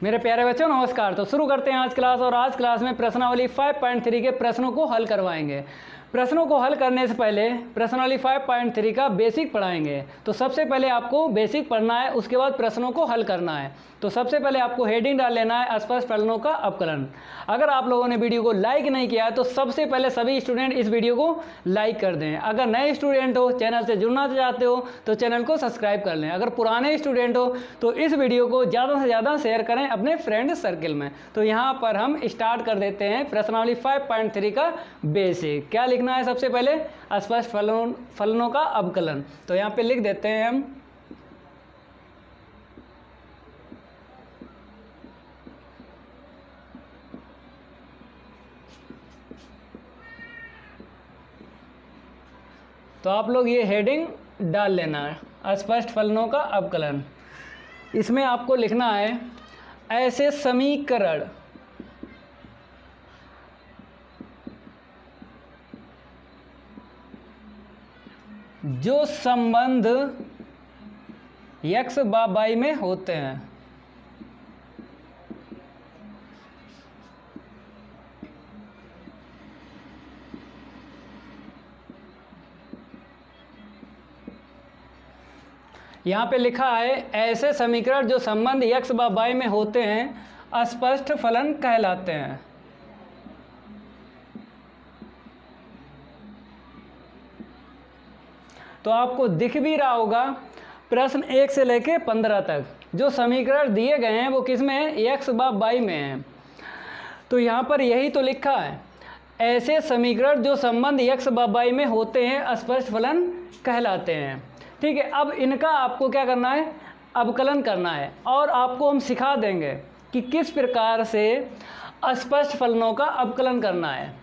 मेरे प्यारे बच्चों नमस्कार। तो शुरू करते हैं आज क्लास। और आज क्लास में प्रश्नावली 5.3 के प्रश्नों को हल करवाएंगे। प्रश्नों को हल करने से पहले प्रश्नावली 5.3 का बेसिक पढ़ाएंगे। तो सबसे पहले आपको बेसिक पढ़ना है, उसके बाद प्रश्नों को हल करना है। तो सबसे पहले आपको हेडिंग डाल लेना है अस्पष्ट फलनों का अवकलन। अगर आप लोगों ने वीडियो को लाइक नहीं किया है तो सबसे पहले सभी स्टूडेंट इस वीडियो को लाइक कर दें। अगर नए स्टूडेंट हो, चैनल से जुड़ना चाहते हो तो चैनल को सब्सक्राइब कर लें। अगर पुराने स्टूडेंट हो तो इस वीडियो को ज़्यादा से ज़्यादा शेयर करें अपने फ्रेंड सर्किल में। तो यहाँ पर हम स्टार्ट कर देते हैं प्रश्नावली 5.3 का बेसिक। क्या लिखना है सबसे पहले? अस्पष्ट फलनों का अवकलन। तो यहाँ पे लिख देते हैं हम तो आप लोग ये हेडिंग डाल लेना है अस्पष्ट फलनों का अवकलन। इसमें आपको लिखना है ऐसे समीकरण जो संबंध x व y में होते हैं। यहाँ पे लिखा है ऐसे समीकरण जो संबंध x व y में होते हैं अस्पष्ट फलन कहलाते हैं। तो आपको दिख भी रहा होगा प्रश्न 1 से लेके 15 तक जो समीकरण दिए गए हैं वो किस में है? x व y में है। तो यहाँ पर यही तो लिखा है ऐसे समीकरण जो संबंध x व y में होते हैं अस्पष्ट फलन कहलाते हैं। ठीक है, अब इनका आपको क्या करना है? अवकलन करना है। और आपको हम सिखा देंगे कि किस प्रकार से अस्पष्ट फलनों का अवकलन करना है।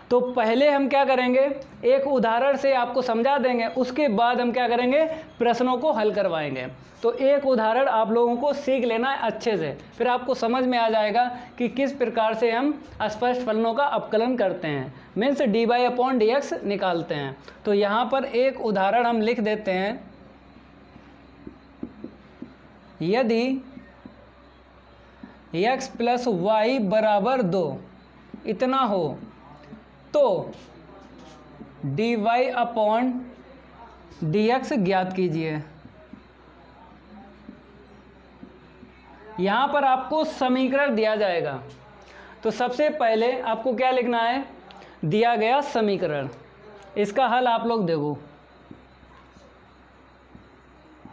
तो पहले हम क्या करेंगे, एक उदाहरण से आपको समझा देंगे, उसके बाद हम क्या करेंगे, प्रश्नों को हल करवाएंगे। तो एक उदाहरण आप लोगों को सीख लेना है अच्छे से, फिर आपको समझ में आ जाएगा कि किस प्रकार से हम अस्पष्ट फलनों का अवकलन करते हैं, मीन्स dy/dx निकालते हैं। तो यहाँ पर एक उदाहरण हम लिख देते हैं। यदि x + y = 2 इतना हो तो dy/dx ज्ञात कीजिए। यहाँ पर आपको समीकरण दिया जाएगा। तो सबसे पहले आपको क्या लिखना है? दिया गया समीकरण, इसका हल आप लोग देखो।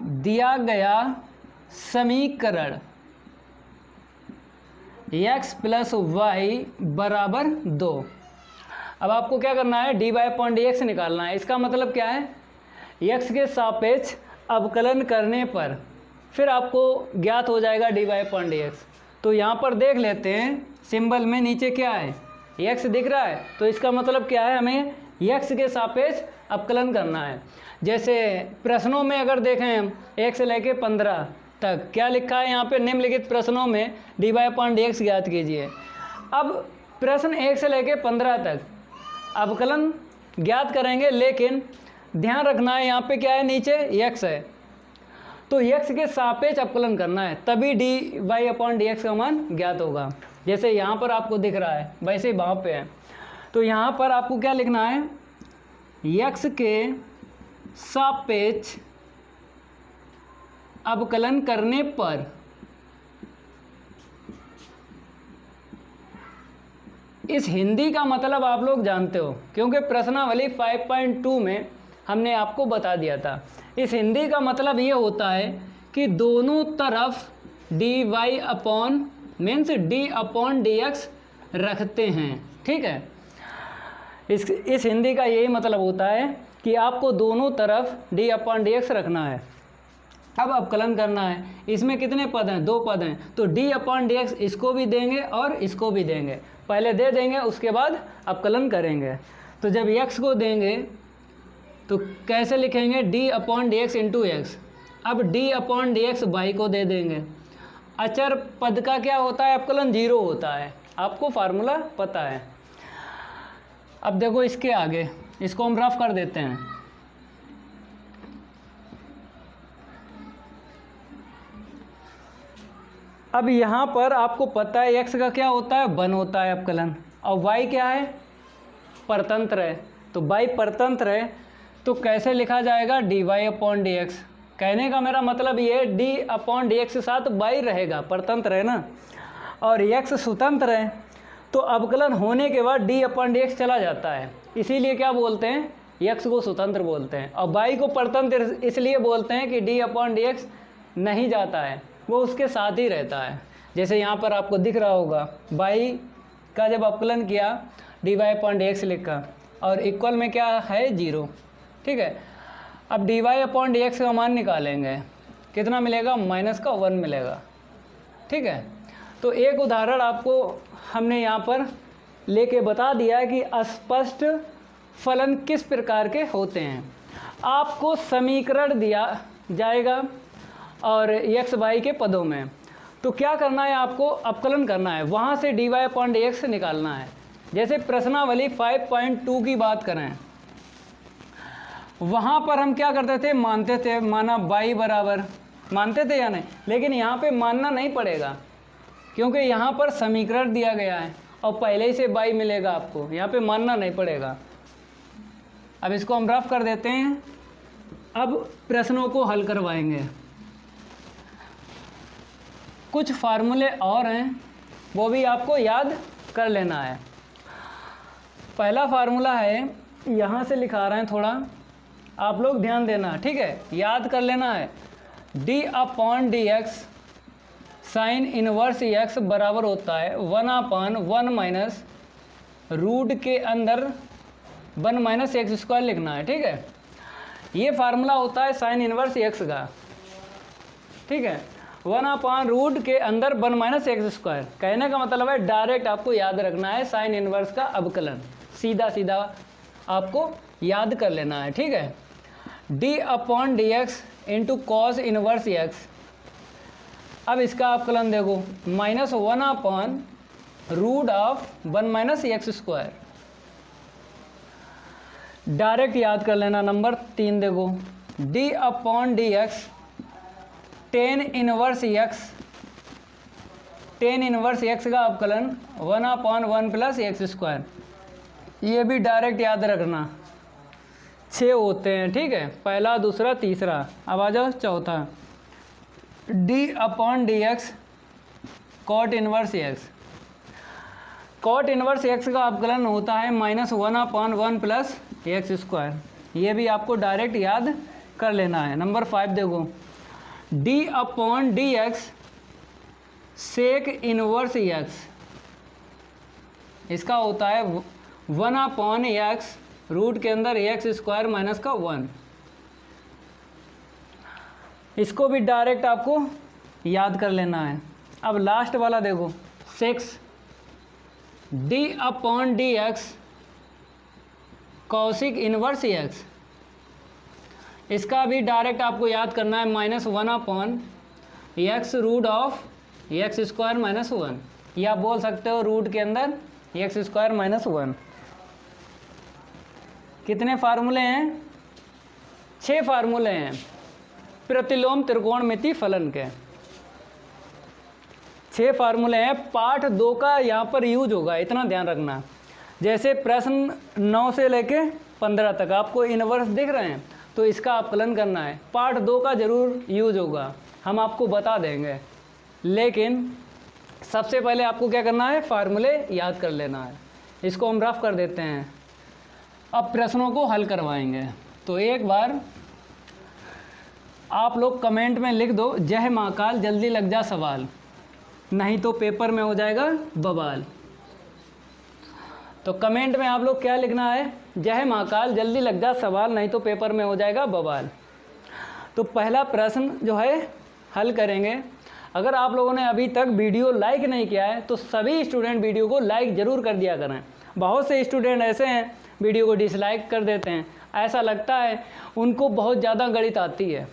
दिया गया समीकरण x + y = 2। अब आपको क्या करना है? dy/dx निकालना है। इसका मतलब क्या है? x के सापेक्ष अवकलन करने पर फिर आपको ज्ञात हो जाएगा dy/dx। तो यहाँ पर देख लेते हैं सिंबल में नीचे क्या है, x दिख रहा है। तो इसका मतलब क्या है? हमें x के सापेक्ष अवकलन करना है। जैसे प्रश्नों में अगर देखें हम 1 से लेके 15 तक क्या लिखा है यहाँ पे? निम्नलिखित प्रश्नों में dy/dx ज्ञात कीजिए। अब प्रश्न 1 से लेके 15 तक अवकलन ज्ञात करेंगे, लेकिन ध्यान रखना है यहाँ पे क्या है? नीचे x है, तो x के सापेक्ष अवकलन करना है, तभी dy/dx का मान ज्ञात होगा। जैसे यहाँ पर आपको दिख रहा है वैसे ही वहाँ पे है। तो यहाँ पर आपको क्या लिखना है? x के सापेक्ष अवकलन करने पर इस हिंदी का मतलब आप लोग जानते हो, क्योंकि प्रश्नावली 5.2 में हमने आपको बता दिया था। इस हिंदी का मतलब ये होता है कि दोनों तरफ dy/dx रखते हैं। ठीक है, इस हिंदी का यही मतलब होता है कि आपको दोनों तरफ dy/dx रखना है। अब अवकलन करना है। इसमें कितने पद हैं? 2 पद हैं। तो dy/dx इसको भी देंगे और इसको भी देंगे। पहले दे देंगे, उसके बाद अवकलन करेंगे। तो जब x को देंगे तो कैसे लिखेंगे? dy/dx × x। अब dy/dx y को दे देंगे। अचर पद का क्या होता है? अवकलन 0 होता है, आपको फार्मूला पता है। अब देखो इसके आगे, इसको हम रफ कर देते हैं। अब यहाँ पर आपको पता है x का क्या होता है, 1 होता है अवकलन, और y क्या है, परतंत्र है। तो y परतंत्र है तो कैसे लिखा जाएगा, dy/dx। कहने का मेरा मतलब ये d/dx के साथ y रहेगा, परतंत्र है ना, और x स्वतंत्र है तो अवकलन होने के बाद d/dx चला जाता है, इसीलिए क्या बोलते हैं, x को स्वतंत्र बोलते हैं। और y को परतंत्र इसलिए बोलते हैं कि d/dx नहीं जाता है, वो उसके साथ ही रहता है। जैसे यहाँ पर आपको दिख रहा होगा y का जब अवकलन किया dy/dx लिखा और इक्वल में क्या है, 0, ठीक है। अब dy/dx का मान निकालेंगे, कितना मिलेगा, -1 मिलेगा, ठीक है। तो एक उदाहरण आपको हमने यहाँ पर लेके बता दिया है कि अस्पष्ट फलन किस प्रकार के होते हैं। आपको समीकरण दिया जाएगा और x y के पदों में, तो क्या करना है, आपको अवकलन करना है, वहाँ से dy/dx निकालना है। जैसे प्रश्नावली 5.2 की बात करें, वहाँ पर हम क्या करते थे, मानते थे, माना y बराबर, मानते थे या नहीं, लेकिन यहाँ पे मानना नहीं पड़ेगा क्योंकि यहाँ पर समीकरण दिया गया है और पहले ही से y मिलेगा आपको, यहाँ पे मानना नहीं पड़ेगा। अब इसको हम रफ कर देते हैं, अब प्रश्नों को हल करवाएंगे। कुछ फार्मूले और हैं, वो भी आपको याद कर लेना है। पहला फार्मूला है, यहाँ से लिखा रहे हैं, थोड़ा आप लोग ध्यान देना, ठीक है, याद कर लेना है। d/dx साइन इनवर्स x बराबर होता है 1/1 माइनस रूट के अंदर 1 - x² लिखना है, ठीक है। ये फार्मूला होता है साइन इनवर्स x का, ठीक है, 1/रूट के अंदर 1 - x²। कहने का मतलब है डायरेक्ट आपको याद रखना है साइन इनवर्स का अवकलन, सीधा सीधा आपको याद कर लेना है, ठीक है। d/dx into cos inverse x, अब इसका अवकलन देखो, -1/रूट ऑफ 1 - x²। डायरेक्ट याद कर लेना। नंबर 3 देखो, d/dx टेन इनवर्स x का अवकलन 1/1 + x²। ये भी डायरेक्ट याद रखना, 6 होते हैं, ठीक है, पहला, दूसरा, तीसरा। अब आ जाओ चौथा, d/dx cot inverse x। Cot inverse x का अवकलन होता है -1/1 + x²। ये भी आपको डायरेक्ट याद कर लेना है। नंबर 5 देखो, d/dx सेक इनवर्स x, इसका होता है 1/x रूट के अंदर x² माइनस का 1। इसको भी डायरेक्ट आपको याद कर लेना है। अब लास्ट वाला देखो, 6 d/dx कॉसिक इनवर्स x, इसका भी डायरेक्ट आपको याद करना है -1/x root of x² minus 1, या बोल सकते हो रूट के अंदर x² माइनस 1। कितने फार्मूले हैं, 6 फार्मूले हैं प्रतिलोम त्रिकोणमिति फलन के, 6 फार्मूले हैं। पार्ट 2 का यहाँ पर यूज होगा, इतना ध्यान रखना। जैसे प्रश्न 9 से लेके 15 तक आपको इनवर्स दिख रहे हैं, तो इसका अवकलन करना है। पार्ट 2 का ज़रूर यूज होगा, हम आपको बता देंगे, लेकिन सबसे पहले आपको क्या करना है, फार्मूले याद कर लेना है। इसको हम रफ कर देते हैं, अब प्रश्नों को हल करवाएंगे। तो एक बार आप लोग कमेंट में लिख दो, जय महाकाल जल्दी लग जा सवाल, नहीं तो पेपर में हो जाएगा बवाल। तो कमेंट में आप लोग क्या लिखना है, जय महाकाल जल्दी लग जा सवाल, नहीं तो पेपर में हो जाएगा बवाल। तो पहला प्रश्न जो है हल करेंगे। अगर आप लोगों ने अभी तक वीडियो लाइक नहीं किया है तो सभी स्टूडेंट वीडियो को लाइक ज़रूर कर दिया करें। बहुत से स्टूडेंट ऐसे हैं वीडियो को डिसलाइक कर देते हैं, ऐसा लगता है उनको बहुत ज़्यादा गणित आती है,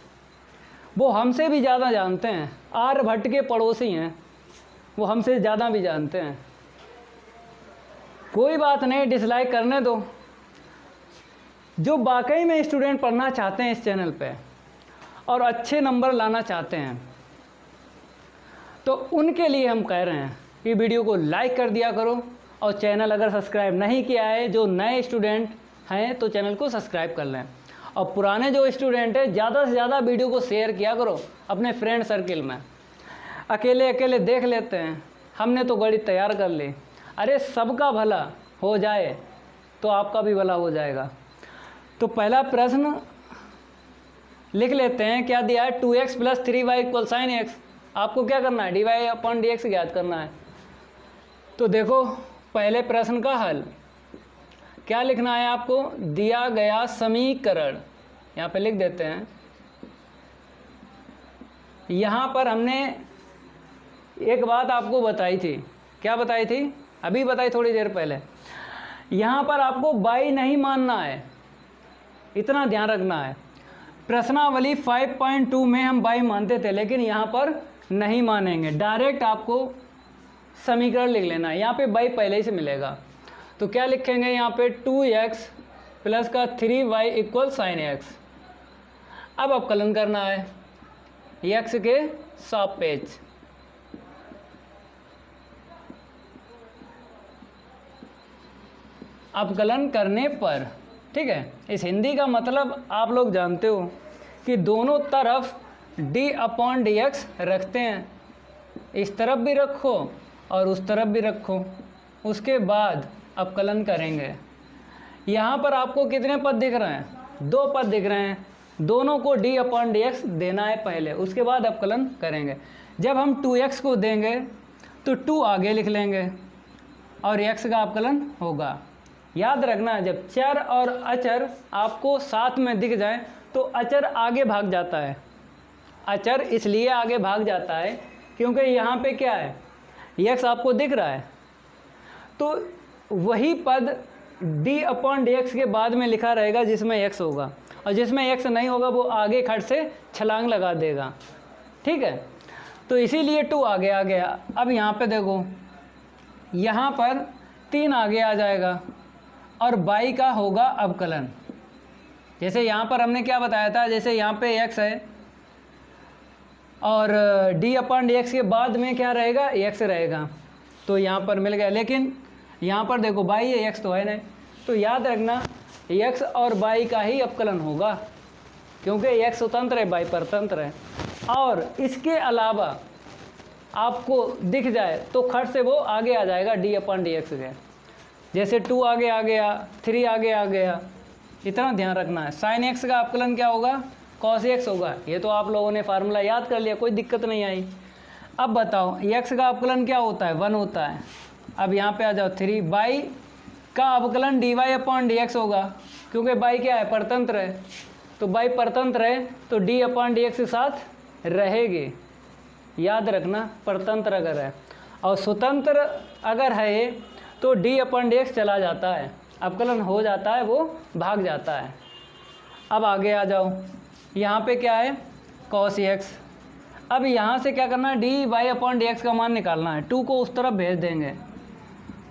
वो हमसे भी ज़्यादा जानते हैं, आर्यभट्ट के पड़ोसी हैं, वो हमसे ज़्यादा भी जानते हैं। कोई बात नहीं, डिसलाइक करने दो। जो वाकई में स्टूडेंट पढ़ना चाहते हैं इस चैनल पे और अच्छे नंबर लाना चाहते हैं, तो उनके लिए हम कह रहे हैं कि वीडियो को लाइक कर दिया करो, और चैनल अगर सब्सक्राइब नहीं किया है, जो नए स्टूडेंट हैं तो चैनल को सब्सक्राइब कर लें, और पुराने जो स्टूडेंट हैं ज़्यादा से ज़्यादा वीडियो को शेयर किया करो अपने फ्रेंड सर्किल में। अकेले अकेले देख लेते हैं, हमने तो गणित तैयार कर ली। अरे सबका भला हो जाए तो आपका भी भला हो जाएगा। तो पहला प्रश्न लिख लेते हैं, क्या दिया है, 2x + 3y = sin x। आपको क्या करना है, dy/dx ज्ञात करना है। तो देखो पहले प्रश्न का हल क्या लिखना है आपको, दिया गया समीकरण यहाँ पे लिख देते हैं। यहाँ पर हमने एक बात आपको बताई थी, क्या बताई थी, अभी बताई थोड़ी देर पहले। यहाँ पर आपको बाई नहीं मानना है, इतना ध्यान रखना है। प्रश्नावली 5.2 में हम बाई मानते थे, लेकिन यहाँ पर नहीं मानेंगे, डायरेक्ट आपको समीकरण लिख लेना है। यहाँ पे बाई पहले ही से मिलेगा, तो क्या लिखेंगे यहाँ पे, 2x + 3y = sin x। अब अवकलन करना है x के सापेक्ष। अवकलन करने पर, ठीक है, इस हिंदी का मतलब आप लोग जानते हो कि दोनों तरफ d/dx रखते हैं, इस तरफ भी रखो और उस तरफ भी रखो, उसके बाद अवकलन करेंगे। यहाँ पर आपको कितने पद दिख रहे हैं, 2 पद दिख रहे हैं, दोनों को d/dx देना है पहले, उसके बाद अवकलन करेंगे। जब हम 2x को देंगे तो 2 आगे लिख लेंगे और x का अवकलन होगा। याद रखना, जब चर और अचर आपको साथ में दिख जाए तो अचर आगे भाग जाता है। अचर इसलिए आगे भाग जाता है क्योंकि यहाँ पे क्या है, x आपको दिख रहा है, तो वही पद d/dx के बाद में लिखा रहेगा जिसमें x होगा, और जिसमें x नहीं होगा वो आगे खट से छलांग लगा देगा, ठीक है। तो इसीलिए 2 आगे आ गया। अब यहाँ पे देखो, यहाँ पर 3 आगे आ जाएगा और y का होगा अवकलन। जैसे यहाँ पर हमने क्या बताया था, जैसे यहाँ पे x है और d/dx के बाद में क्या रहेगा, x रहेगा, तो यहाँ पर मिल गया। लेकिन यहाँ पर देखो y है, x तो है नहीं, तो याद रखना x और y का ही अवकलन होगा, क्योंकि x स्वतंत्र है, y परतंत्र है। और इसके अलावा आपको दिख जाए तो खट से वो आगे आ जाएगा d/dx के, जैसे 2 आगे आ गया, 3 आगे आ गया, इतना ध्यान रखना है। sin x का अवकलन क्या होगा, cos x होगा। ये तो आप लोगों ने फार्मूला याद कर लिया, कोई दिक्कत नहीं आई। अब बताओ x का अवकलन क्या होता है, 1 होता है। अब यहाँ पे आ जाओ 3, y का अवकलन dy/dx होगा, क्योंकि y क्या है, परतंत्र है, तो y परतंत्र है तो d/dx के साथ रहेगी। याद रखना, परतंत्र अगर है, और स्वतंत्र अगर है तो d/dx चला जाता है, अवकलन हो जाता है, वो भाग जाता है। अब आगे आ जाओ, यहाँ पे क्या है, cos x। अब यहाँ से क्या करना है, dy/dx का मान निकालना है, 2 को उस तरफ भेज देंगे,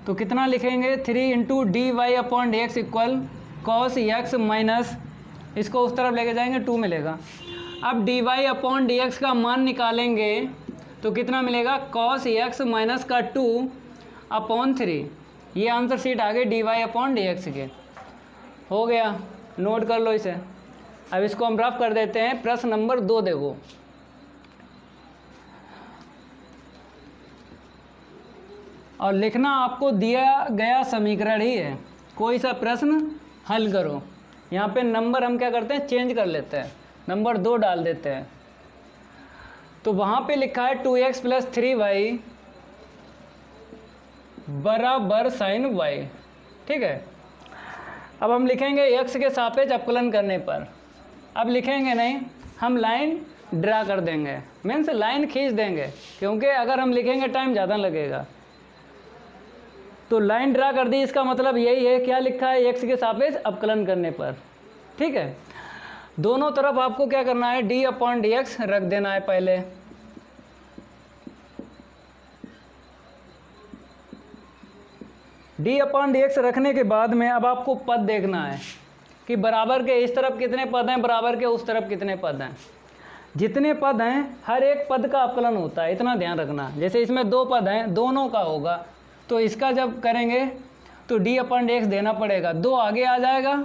तो कितना लिखेंगे, 3 × dy/dx = cos x माइनस, इसको उस तरफ लेके जाएंगे 2 मिलेगा। अब dy/dx का मान निकालेंगे तो कितना मिलेगा, cos x माइनस का 2/3। ये आंसर शीट आ गई dy/dx के, हो गया, नोट कर लो इसे। अब इसको हम रफ कर देते हैं। प्रश्न नंबर 2 देखो, और लिखना आपको दिया गया समीकरण ही है, कोई सा प्रश्न हल करो। यहाँ पे नंबर हम क्या करते हैं, चेंज कर लेते हैं, नंबर 2 डाल देते हैं। तो वहाँ पे लिखा है 2x + 3y = sin y, ठीक है। अब हम लिखेंगे x के सापेक्ष अवकलन करने पर। अब लिखेंगे नहीं, हम लाइन ड्रा कर देंगे, मीन्स लाइन खींच देंगे, क्योंकि अगर हम लिखेंगे टाइम ज़्यादा लगेगा। तो लाइन ड्रा कर दी, इसका मतलब यही है, क्या लिखा है, x के सापेक्ष अवकलन करने पर, ठीक है। दोनों तरफ आपको क्या करना है, d/dx रख देना है पहले। d/dx रखने के बाद में अब आपको पद देखना है कि बराबर के इस तरफ कितने पद हैं, बराबर के उस तरफ कितने पद हैं। जितने पद हैं हर एक पद का अपकलन होता है, इतना ध्यान रखना। जैसे इसमें 2 पद हैं, दोनों का होगा, तो इसका जब करेंगे तो d/x देना पड़ेगा, 2 आगे आ जाएगा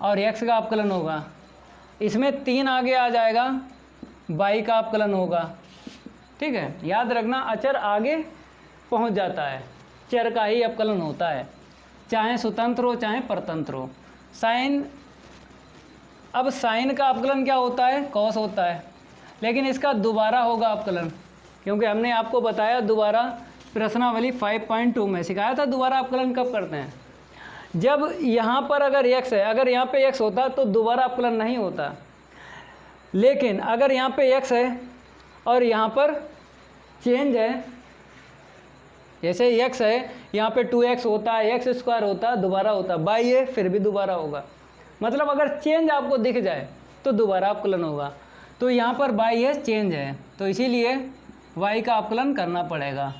और x का अपकलन होगा। इसमें 3 आगे आ जाएगा, y का अपकलन होगा। ठीक है, याद रखना अचर आगे पहुंच जाता है, चर का ही अपकलन होता है, चाहे स्वतंत्र हो चाहे परतंत्र हो। साइन, अब साइन का अपकलन क्या होता है, कॉस होता है, लेकिन इसका दोबारा होगा अपकलन, क्योंकि हमने आपको बताया दोबारा प्रश्नावली 5.2 में सिखाया था दोबारा अपकलन कब करते हैं। जब यहाँ पर अगर x है, अगर यहाँ पे x होता तो दोबारा अपकलन नहीं होता, लेकिन अगर यहाँ पे x है और यहाँ पर चेंज है, जैसे x है यहाँ पे 2x होता है, x² होता है, दोबारा होता है, y है फिर भी दोबारा होगा। मतलब अगर चेंज आपको दिख जाए तो दोबारा अपकलन होगा। तो यहाँ पर y है, चेंज है, तो इसीलिए y का अपकलन करना पड़ेगा।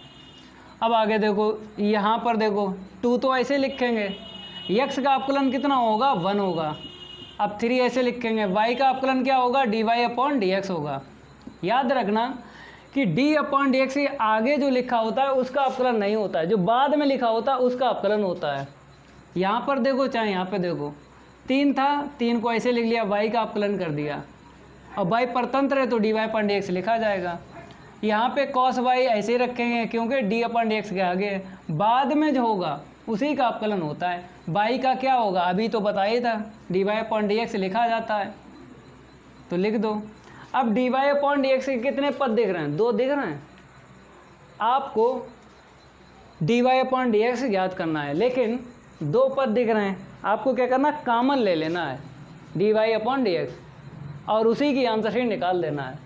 अब आगे देखो, यहाँ पर देखो 2 तो ऐसे लिखेंगे, x का अपकलन कितना होगा, 1 होगा। अब 3 ऐसे लिखेंगे, y का अपकलन क्या होगा, dy/dx होगा। याद रखना कि d/dx के आगे जो लिखा होता है उसका अपकलन नहीं होता है, जो बाद में लिखा होता है उसका अपकलन होता है। यहाँ पर देखो चाहे यहाँ पे देखो, 3 था, 3 को ऐसे लिख लिया, y का अपकलन कर दिया, और y परतंत्र है तो dy/dx लिखा जाएगा। यहाँ पे cos y ऐसे रखेंगे क्योंकि d/dx के आगे, बाद में जो होगा उसी का अपकलन होता है। y का क्या होगा, अभी तो बताया था, dy/dx लिखा जाता है, तो लिख दो। अब dy/dx के कितने पद दिख रहे हैं, 2 दिख रहे हैं। आपको dy/dx ज्ञात करना है, लेकिन 2 पद दिख रहे हैं, आपको क्या करना, कॉमन ले लेना है dy/dx और उसी की आंसर शीट निकाल देना है,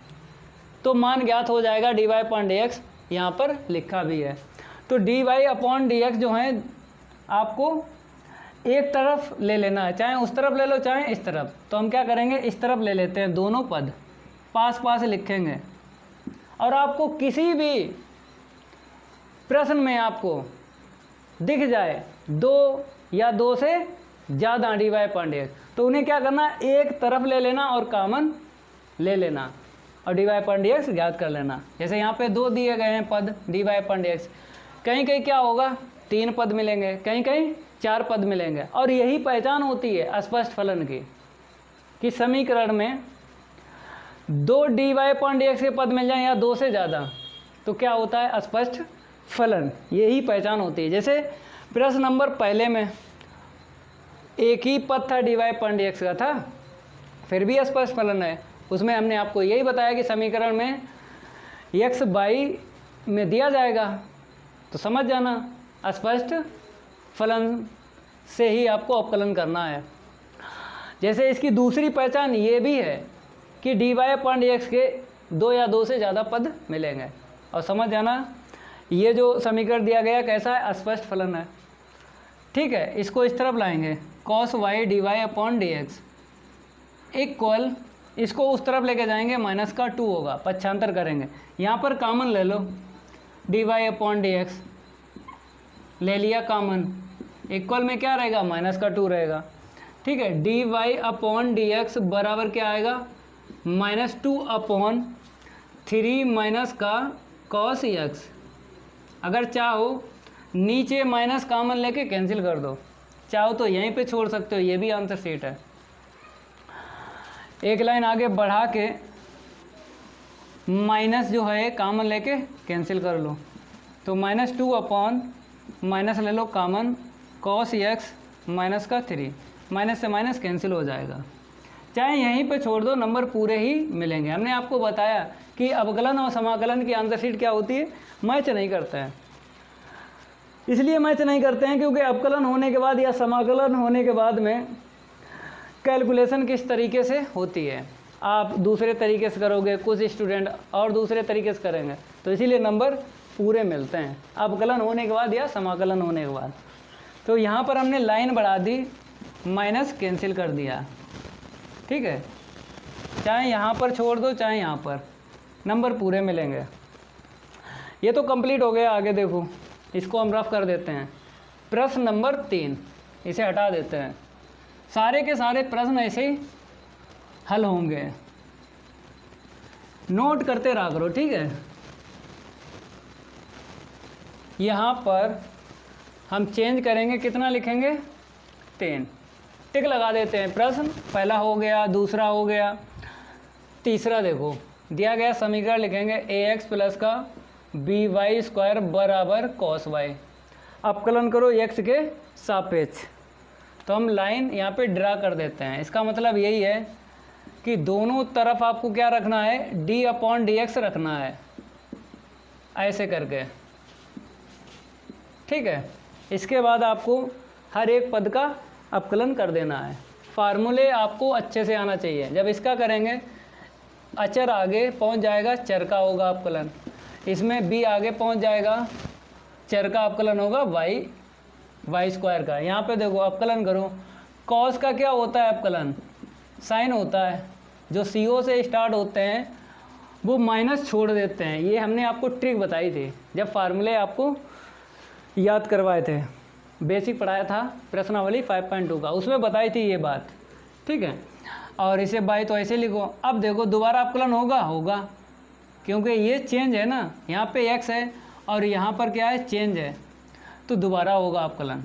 तो मान ज्ञात हो जाएगा। dy/dx यहाँ पर लिखा भी है, तो dy/dx जो है आपको एक तरफ ले लेना है, चाहे उस तरफ ले लो चाहे इस तरफ। तो हम क्या करेंगे, इस तरफ ले लेते हैं, दोनों पद पास पास लिखेंगे। और आपको किसी भी प्रश्न में आपको दिख जाए 2 या 2 से ज़्यादा dy/dx, तो उन्हें क्या करना, एक तरफ ले लेना और कॉमन ले लेना और dy/dx ज्ञात कर लेना। जैसे यहाँ पे 2 दिए गए हैं पद dy/dx, कहीं कहीं क्या होगा 3 पद मिलेंगे, कहीं कहीं 4 पद मिलेंगे। और यही पहचान होती है अस्पष्ट फलन की, कि समीकरण में 2 dy/dx के पद मिल जाएं या 2 से ज़्यादा, तो क्या होता है, अस्पष्ट फलन। यही पहचान होती है। जैसे प्रश्न नंबर पहले में एक ही पद था dy/dx का था, फिर भी अस्पष्ट फलन है। उसमें हमने आपको यही बताया कि समीकरण में x y में दिया जाएगा, तो समझ जाना अस्पष्ट फलन से ही आपको अपकलन करना है। जैसे इसकी दूसरी पहचान ये भी है कि dy/dx के 2 या 2 से ज़्यादा पद मिलेंगे, और समझ जाना ये जो समीकरण दिया गया कैसा है, अस्पष्ट फलन है। ठीक है, इसको इस तरफ लाएंगे, cos y dy/dx इक्वल, इसको उस तरफ लेके जाएंगे, -2 होगा, पक्षांतर करेंगे। यहाँ पर कॉमन ले लो, dy/dx ले लिया कॉमन, इक्वल में क्या रहेगा, -2 रहेगा। ठीक है, dy/dx बराबर क्या आएगा, -2/3 माइनस का cos x। अगर चाहो नीचे माइनस कॉमन लेके कैंसिल कर दो, चाहो तो यहीं पे छोड़ सकते हो, ये भी आंसर शीट है। एक लाइन आगे बढ़ा के माइनस जो है कॉमन लेके कैंसिल कर लो, तो -2 माइनस ले लो कॉमन, cos x माइनस का 3, माइनस से माइनस कैंसिल हो जाएगा। चाहे यहीं पे छोड़ दो, नंबर पूरे ही मिलेंगे। हमने आपको बताया कि अवकलन और समाकलन की आंसर शीट क्या होती है, मैच नहीं करते हैं। इसलिए मैच नहीं करते हैं क्योंकि अवकलन होने के बाद या समाकलन होने के बाद में कैलकुलेशन किस तरीके से होती है, आप दूसरे तरीके से करोगे, कुछ स्टूडेंट और दूसरे तरीके से करेंगे, तो इसीलिए नंबर पूरे मिलते हैं अवकलन होने के बाद या समाकलन होने के बाद। तो यहाँ पर हमने लाइन बढ़ा दी, माइनस कैंसिल कर दिया। ठीक है, चाहे यहाँ पर छोड़ दो चाहे यहाँ पर, नंबर पूरे मिलेंगे। ये तो कंप्लीट हो गया। आगे देखो, इसको हम रफ कर देते हैं। प्रश्न नंबर 3, इसे हटा देते हैं। सारे के सारे प्रश्न ऐसे ही हल होंगे। नोट करते रहा करो, ठीक है। यहाँ पर हम चेंज करेंगे, कितना लिखेंगे 10, टिक लगा देते हैं। प्रश्न पहला हो गया, दूसरा हो गया, तीसरा देखो दिया गया समीकरण लिखेंगे ax प्लस का by स्क्वायर बराबर cos y। अपकलन करो x के सापेक्ष, तो हम लाइन यहाँ पे ड्रा कर देते हैं। इसका मतलब यही है कि दोनों तरफ आपको क्या रखना है, d/dx रखना है, ऐसे करके, ठीक है। इसके बाद आपको हर एक पद का अपकलन कर देना है। फार्मूले आपको अच्छे से आना चाहिए। जब इसका करेंगे अचर आगे पहुंच जाएगा, चर का होगा अपकलन, इसमें b आगे पहुंच जाएगा, चर का अपकलन होगा y स्क्वायर का। यहाँ पे देखो अपकलन करो, कॉस का क्या होता है अपकलन, साइन होता है। जो CO से स्टार्ट होते हैं वो माइनस छोड़ देते हैं। ये हमने आपको ट्रिक बताई थी जब फार्मूले आपको याद करवाए थे, बेसिक पढ़ाया था प्रश्नावली 5.2 का, उसमें बताई थी ये बात, ठीक है। और इसे बाई तो ऐसे लिखो। अब देखो दोबारा अपकलन होगा, क्योंकि ये चेंज है ना, यहाँ पे x है और यहाँ पर क्या है, चेंज है, तो दोबारा होगा अपकलन।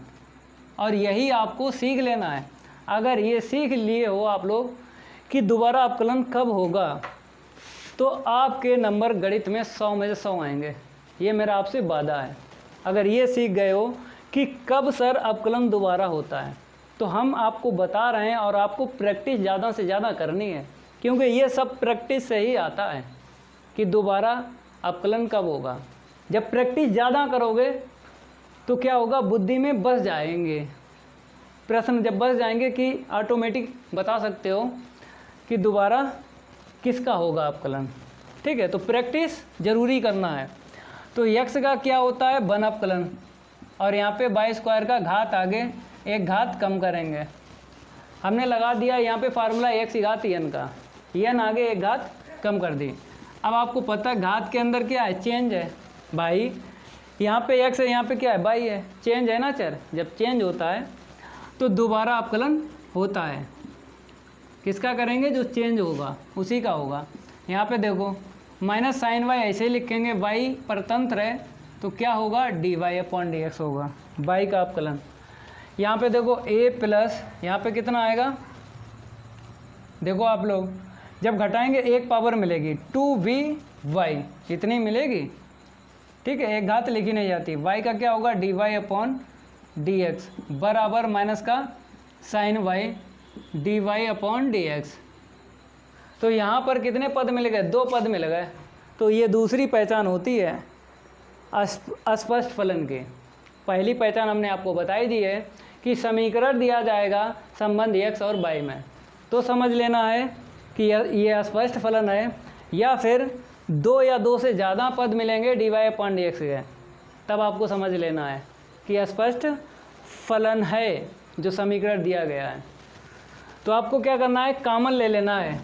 और यही आपको सीख लेना है। अगर ये सीख लिए हो आप लोग कि दोबारा अपकलन कब होगा, तो आपके नंबर गणित में 100 में से 100 आएंगे। ये मेरा आपसे वादा है। अगर ये सीख गए हो कि कब सर अपकलन दोबारा होता है, तो हम आपको बता रहे हैं और आपको प्रैक्टिस ज़्यादा से ज़्यादा करनी है, क्योंकि ये सब प्रैक्टिस से ही आता है कि दोबारा अपकलन कब होगा। जब प्रैक्टिस ज़्यादा करोगे तो क्या होगा, बुद्धि में बस जाएंगे प्रश्न। जब बस जाएंगे कि ऑटोमेटिक बता सकते हो कि दोबारा किसका होगा अपकलन, ठीक है। तो प्रैक्टिस ज़रूरी करना है। तो x का क्या होता है, 1 अपकलन, और यहाँ पे y स्क्वायर का घात आगे एक घात कम करेंगे। हमने लगा दिया यहाँ पे फार्मूला x घात n का, n आगे एक घात कम कर दी। अब आपको पता है घात के अंदर क्या है, चेंज है भाई। यहाँ पे x है, यहाँ पे क्या है, y है, चेंज है ना चर। जब चेंज होता है तो दोबारा अपकलन होता है। किसका करेंगे, जो चेंज होगा उसी का होगा। यहाँ पे देखो माइनस साइन y ऐसे लिखेंगे, y परतंत्र है तो क्या होगा, dy/dx होगा, y का अपकलन। यहाँ पे देखो a प्लस, यहाँ पे कितना आएगा, देखो आप लोग जब घटाएंगे एक पावर मिलेगी 2vy, इतनी मिलेगी, ठीक है। एक घात लिखी नहीं जाती। y का क्या होगा, dy/dx बराबर माइनस का साइन y dy/dx। तो यहाँ पर कितने पद मिल गए, 2 पद मिल गए। तो ये दूसरी पहचान होती है अस्पष्ट फलन की। पहली पहचान हमने आपको बताई दी है कि समीकरण दिया जाएगा संबंध x और y में, तो समझ लेना है कि ये अस्पष्ट फलन है, या फिर 2 या 2 से ज़्यादा पद मिलेंगे dy/dx के, तब आपको समझ लेना है कि अस्पष्ट फलन है जो समीकरण दिया गया है। तो आपको क्या करना है, कॉमन ले लेना है,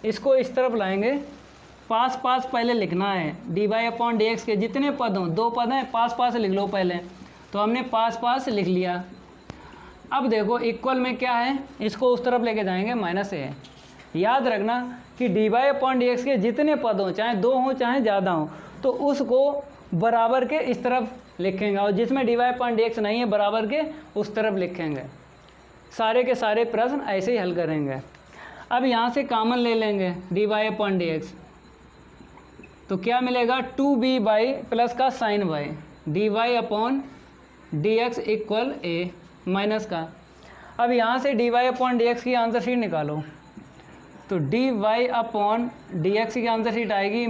इसको इस तरफ लाएंगे, पास पहले लिखना है। dy/dx के जितने पद हों, 2 पद हैं, पास लिख लो पहले। तो हमने पास लिख लिया। अब देखो इक्वल में क्या है, इसको उस तरफ लेके जाएंगे, माइनस है। याद रखना कि dy/dx के जितने पद हों, चाहे 2 हों चाहे ज़्यादा हों, तो उसको बराबर के इस तरफ लिखेंगे, और जिसमें dy/dx नहीं है बराबर के उस तरफ लिखेंगे। सारे के सारे प्रश्न ऐसे ही हल करेंगे। अब यहाँ से कॉमन ले लेंगे dy/dx, तो क्या मिलेगा, 2by प्लस का sine y dy/dx equal a minus का। अब यहाँ से dy/dx की आंसर शीट निकालो, तो dy/dx की आंसर शीट आएगी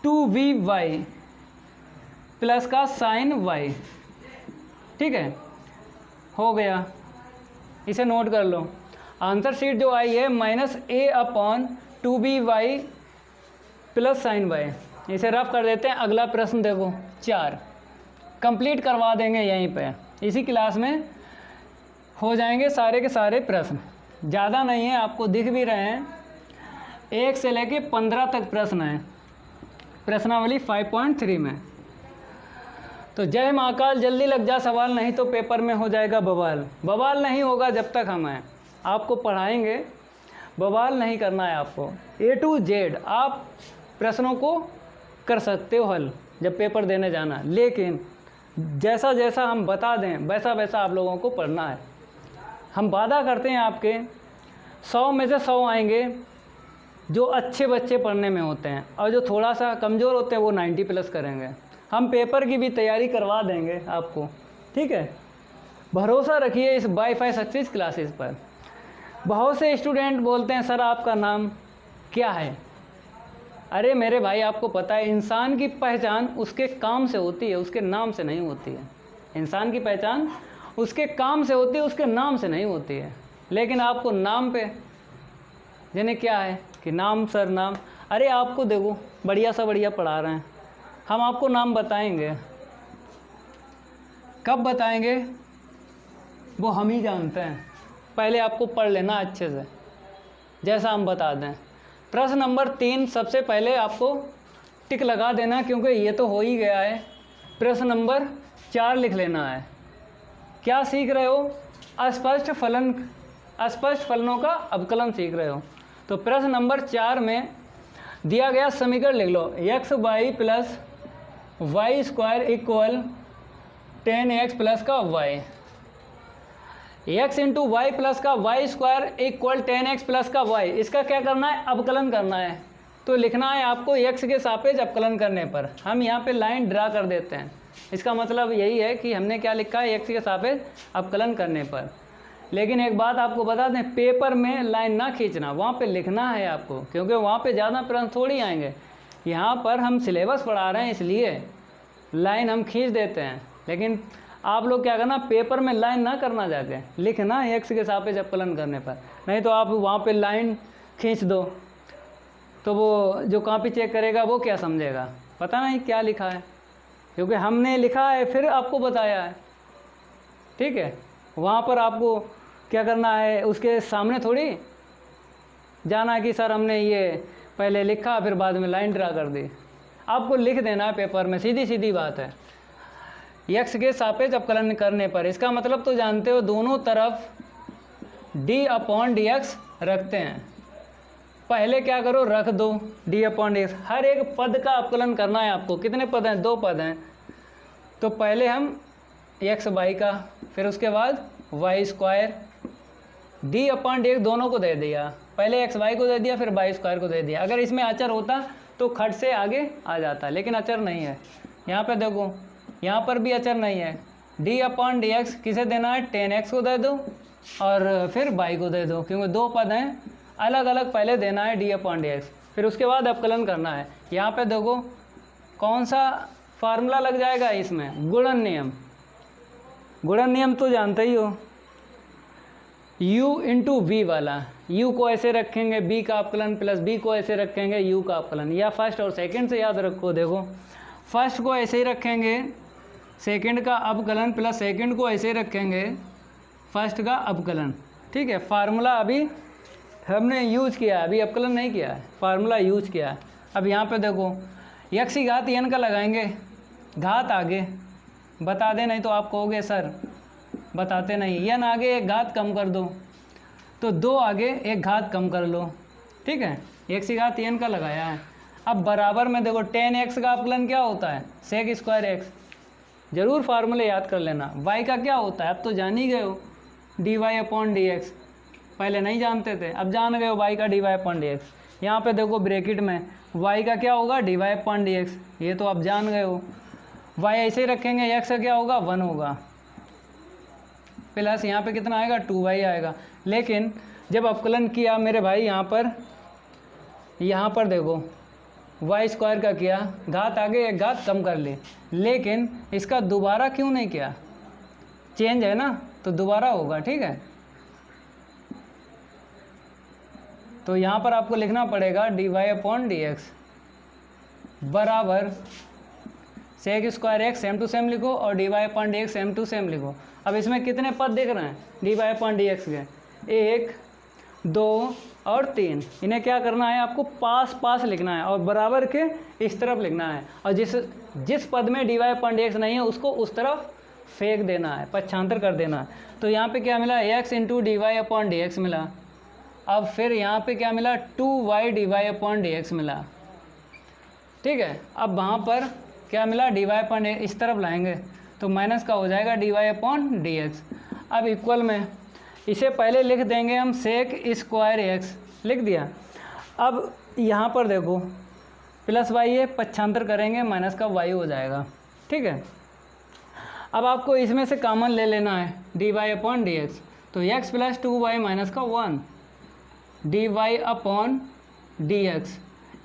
-a/2by प्लस का साइन y, ठीक है, हो गया। इसे नोट कर लो। आंसर शीट जो आई है -a/2by प्लस साइन y। इसे रफ कर देते हैं। अगला प्रश्न देखो 4, कंप्लीट करवा देंगे यहीं पे, इसी क्लास में हो जाएंगे सारे के सारे प्रश्न। ज़्यादा नहीं है, आपको दिख भी रहे हैं, 1 से लेके 15 तक प्रश्न हैं प्रश्नावली 5.3 में। तो जय महाकाल, जल्दी लग जा सवाल, नहीं तो पेपर में हो जाएगा बवाल। बवाल नहीं होगा जब तक हम हैं, आपको पढ़ाएंगे बवाल नहीं करना है आपको। A to Z आप प्रश्नों को कर सकते हो हल जब पेपर देने जाना, लेकिन जैसा जैसा हम बता दें वैसा वैसा आप लोगों को पढ़ना है। हम वादा करते हैं आपके 100 में से 100 आएंगे जो अच्छे बच्चे पढ़ने में होते हैं, और जो थोड़ा सा कमज़ोर होते हैं वो 90 प्लस करेंगे। हम पेपर की भी तैयारी करवा देंगे आपको, ठीक है। भरोसा रखिए इस वाईफाई सक्सेस क्लासेस पर। बहुत से स्टूडेंट बोलते हैं सर आपका नाम क्या है। अरे मेरे भाई, आपको पता है इंसान की पहचान उसके काम से होती है, उसके नाम से नहीं होती है। इंसान की पहचान उसके काम से होती है, उसके नाम से नहीं होती है। लेकिन आपको नाम पे यानी क्या है कि नाम सर नाम, अरे आपको देखो बढ़िया सा बढ़िया पढ़ा रहे हैं, हम आपको नाम बताएंगे, कब बताएंगे वो हम ही जानते हैं। पहले आपको पढ़ लेना अच्छे से जैसा हम बता दें। प्रश्न नंबर 3 सबसे पहले आपको टिक लगा देना, क्योंकि ये तो हो ही गया है। प्रश्न नंबर 4 लिख लेना है। क्या सीख रहे हो? अस्पष्ट फलनों का अवकलन सीख रहे हो। तो प्रश्न नंबर 4 में दिया गया समीकरण लिख लो, x y plus y square equal 10x plus का y, x into y plus का y square equal 10x plus का वाई। इसका क्या करना है? अवकलन करना है। तो लिखना है आपको x के सापेक्ष अवकलन करने पर। हम यहाँ पे लाइन ड्रा कर देते हैं। इसका मतलब यही है कि हमने क्या लिखा है, x के सापेक्ष अवकलन करने पर। लेकिन एक बात आपको बता दें, पेपर में लाइन ना खींचना, वहाँ पे लिखना है आपको, क्योंकि वहाँ पे ज़्यादा प्रश्न थोड़ी आएंगे। यहाँ पर हम सिलेबस पढ़ा रहे हैं इसलिए लाइन हम खींच देते हैं। लेकिन आप लोग क्या करना, पेपर में लाइन ना करना, जाके लिखना है x के सापेक्ष अवकलन करने पर। नहीं तो आप वहाँ पे लाइन खींच दो तो वो जो कॉपी चेक करेगा वो क्या समझेगा, पता नहीं क्या लिखा है, क्योंकि हमने लिखा है फिर आपको बताया है, ठीक है। वहाँ पर आपको क्या करना है, उसके सामने थोड़ी जाना है कि सर हमने ये पहले लिखा फिर बाद में लाइन ड्रा कर दी। आपको लिख देना है पेपर में, सीधी सीधी बात है। x के सापेक्ष अवकलन करने पर, इसका मतलब तो जानते हो, दोनों तरफ d/dx रखते हैं। पहले क्या करो, रख दो d/dx। हर एक पद का अवकलन करना है आपको। कितने पद हैं? 2 पद हैं। तो पहले हम x y का, फिर उसके बाद वाई स्क्वायर, d/dx दोनों को दे दिया। पहले x y को दे दिया, फिर वाई स्क्वायर को दे दिया। अगर इसमें अचर होता तो खट से आगे आ जाता, लेकिन अचर नहीं है। यहाँ पे देखो, यहाँ पर भी अचर नहीं है। d/dx किसे देना है? 10x को दे दो और फिर y को दे दो, क्योंकि 2 पद हैं, अलग अलग पहले देना है d/dx, फिर उसके बाद अवकलन करना है। यहाँ पे देखो कौन सा फार्मूला लग जाएगा इसमें, गुणन नियम। गुणन नियम तो जानते ही हो, u इंटू वी वाला। u को ऐसे रखेंगे b का अवकलन प्लस b को ऐसे रखेंगे u का अवकलन, या फर्स्ट और सेकंड से याद रखो। देखो फर्स्ट को ऐसे ही रखेंगे, सेकंड का अवकलन प्लस सेकंड को ऐसे रखेंगे, फर्स्ट का अवकलन, ठीक है। फार्मूला अभी हमने यूज किया है, अभी अवकलन नहीं किया है, फार्मूला यूज किया है। अब यहाँ पे देखो x की घात n का लगाएंगे, घात आगे बता दें, नहीं तो आप कहोगे सर बताते नहीं। n आगे एक घात कम कर दो, तो 2 आगे एक घात कम कर लो, ठीक है। x की घात n का लगाया है। अब बराबर में देखो 10x का अवकलन क्या होता है? Sec square x। जरूर फार्मूले याद कर लेना। y का क्या होता है? अब तो जान ही गए हो, dy/dx। पहले नहीं जानते थे, अब जान गए हो y का dy/dx। यहाँ पे देखो ब्रैकेट में y का क्या होगा? dy/dx। ये तो आप जान गए हो। y ऐसे ही रखेंगे, x का क्या होगा? 1 होगा, प्लस यहाँ पे कितना आएगा? 2y आएगा। लेकिन जब अवकलन किया मेरे भाई, यहाँ पर देखो वाई स्क्वायर का किया, घात आगे एक घात कम कर ली, लेकिन इसका दोबारा क्यों नहीं किया? चेंज है ना, तो दोबारा होगा, ठीक है। तो यहाँ पर आपको लिखना पड़ेगा dy/dx बराबर sec square x same to same लिखो और dy/dx सेम टू सेम लिखो। अब इसमें कितने पद दिख रहे हैं dy/dx के? 1, 2 और 3। इन्हें क्या करना है? आपको पास पास लिखना है और बराबर के इस तरफ लिखना है, और जिस पद में dy/dx नहीं है उसको उस तरफ फेंक देना है, पक्षांतर कर देना है। तो यहाँ पे क्या मिला? x इंटू dy/dx मिला। अब फिर यहाँ पे क्या मिला 2y dy/dx मिला, ठीक है। अब वहाँ पर क्या मिला dy/dx, इस तरफ लाएंगे तो माइनस का हो जाएगा dy/dx। अब इक्वल में इसे पहले लिख देंगे हम सेक स्क्वायर एक्स, लिख दिया। अब यहाँ पर देखो प्लस वाई है, पक्षांतर करेंगे माइनस का वाई हो जाएगा, ठीक है। अब आपको इसमें से कॉमन ले लेना है dy/dx, तो x + 2y - 1 dy/dx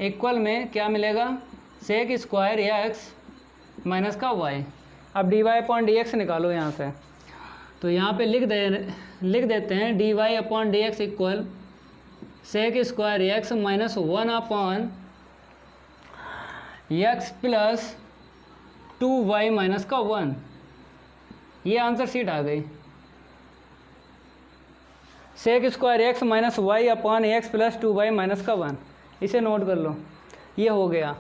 इक्वल में क्या मिलेगा सेक स्क्वायर एक्स माइनस का वाई। अब dy/dx निकालो यहाँ से, तो यहाँ पे लिख देते हैं dy/dx equal sec square x minus 1/x + 2y - 1। ये आंसर शीट आ गई। Sec square x minus y upon x + 2y - 1, इसे नोट कर लो, ये हो गया।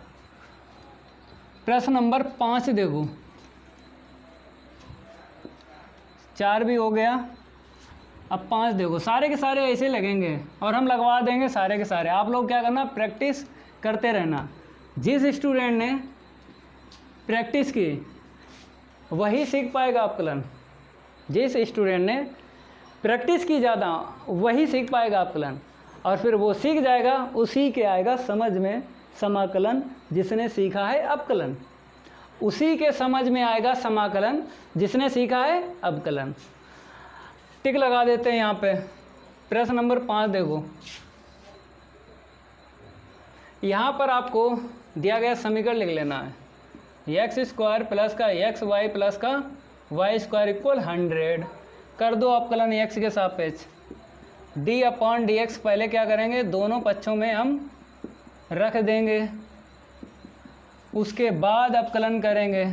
प्रश्न नंबर 5 देखो, 4 भी हो गया, अब 5 देखो। सारे के सारे ऐसे लगेंगे और हम लगवा देंगे सारे के सारे। आप लोग क्या करना, प्रैक्टिस करते रहना। जिस स्टूडेंट ने प्रैक्टिस की वही सीख पाएगा अपकलन। जिस स्टूडेंट ने प्रैक्टिस की ज़्यादा वही सीख पाएगा अपकलन, और फिर वो सीख जाएगा, उसी के आएगा समझ में समाकलन। जिसने सीखा है अपकलन, उसी के समझ में आएगा समाकलन जिसने सीखा है अवकलन। टिक लगा देते हैं यहाँ पे। प्रश्न नंबर 5 देखो, यहाँ पर आपको दिया गया समीकरण लिख लेना है। x² प्लस का xy प्लस का y² इक्वल 100। कर दो अवकलन x के सापेक्ष। d/dx पहले क्या करेंगे, दोनों पक्षों में हम रख देंगे, उसके बाद अवकलन करेंगे।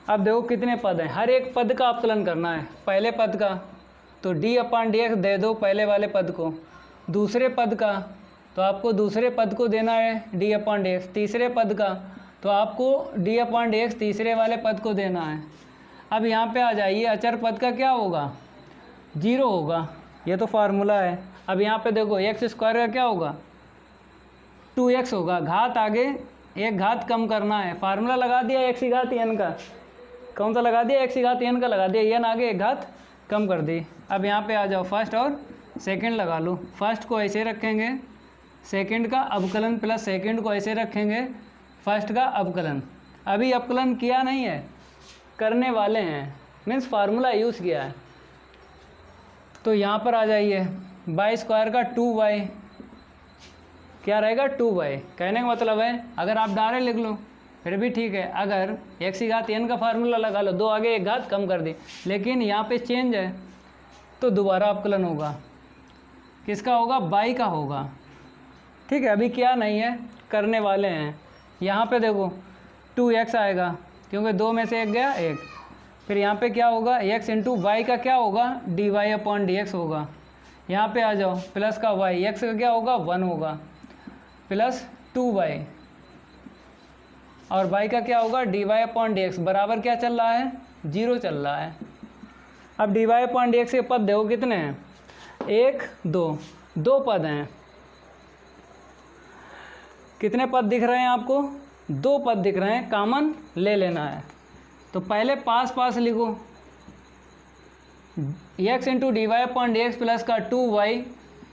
अब देखो कितने पद हैं, हर एक पद का अवकलन करना है। पहले पद का तो d/dx दे दो पहले वाले पद को, दूसरे पद का तो आपको दूसरे पद को देना है d/dx, तीसरे पद का तो आपको d/dx तीसरे वाले पद को देना है। अब यहाँ पे आ जाइए, अचर पद का क्या होगा, 0 होगा, ये तो फार्मूला है। अब यहाँ पे देखो x² का क्या होगा, 2x होगा, घात आगे एक घात कम करना है, फार्मूला लगा दिया x⁴n का। कौन सा लगा दिया, x⁴n का लगा दिया, n आगे एक घात कम कर दी। अब यहाँ पे आ जाओ, फर्स्ट और सेकंड लगा लो। फर्स्ट को ऐसे रखेंगे, सेकंड का अवकलन प्लस सेकंड को ऐसे रखेंगे, फर्स्ट का अवकलन। अभी अवकलन किया नहीं है, करने वाले हैं, मीन्स फार्मूला यूज़ किया है। तो यहाँ पर आ जाइए, y² का 2y क्या रहेगा, 2y। कहने का मतलब है अगर आप डायरेक्ट लिख लो फिर भी ठीक है, अगर x⁴n का फार्मूला लगा लो, 2 आगे एक घात कम कर दी, लेकिन यहाँ पे चेंज है तो दोबारा अवकलन होगा। किसका होगा, y का होगा, ठीक है। अभी क्या नहीं है, करने वाले हैं। यहाँ पे देखो 2x आएगा क्योंकि 2 में से एक गया 1। फिर यहाँ पे क्या होगा, x × y का क्या होगा, dy/dx होगा। यहाँ पे आ जाओ, प्लस का y, x का क्या होगा, 1 होगा, प्लस 2y, और y का क्या होगा, dy/dx बराबर क्या चल रहा है, 0 चल रहा है। अब dy/dx के पद देखो कितने हैं, 1 2 पद हैं। कितने पद दिख रहे हैं आपको, 2 पद दिख रहे हैं, कॉमन ले लेना है। तो पहले पास लिखो, x × dy/dx प्लस का 2y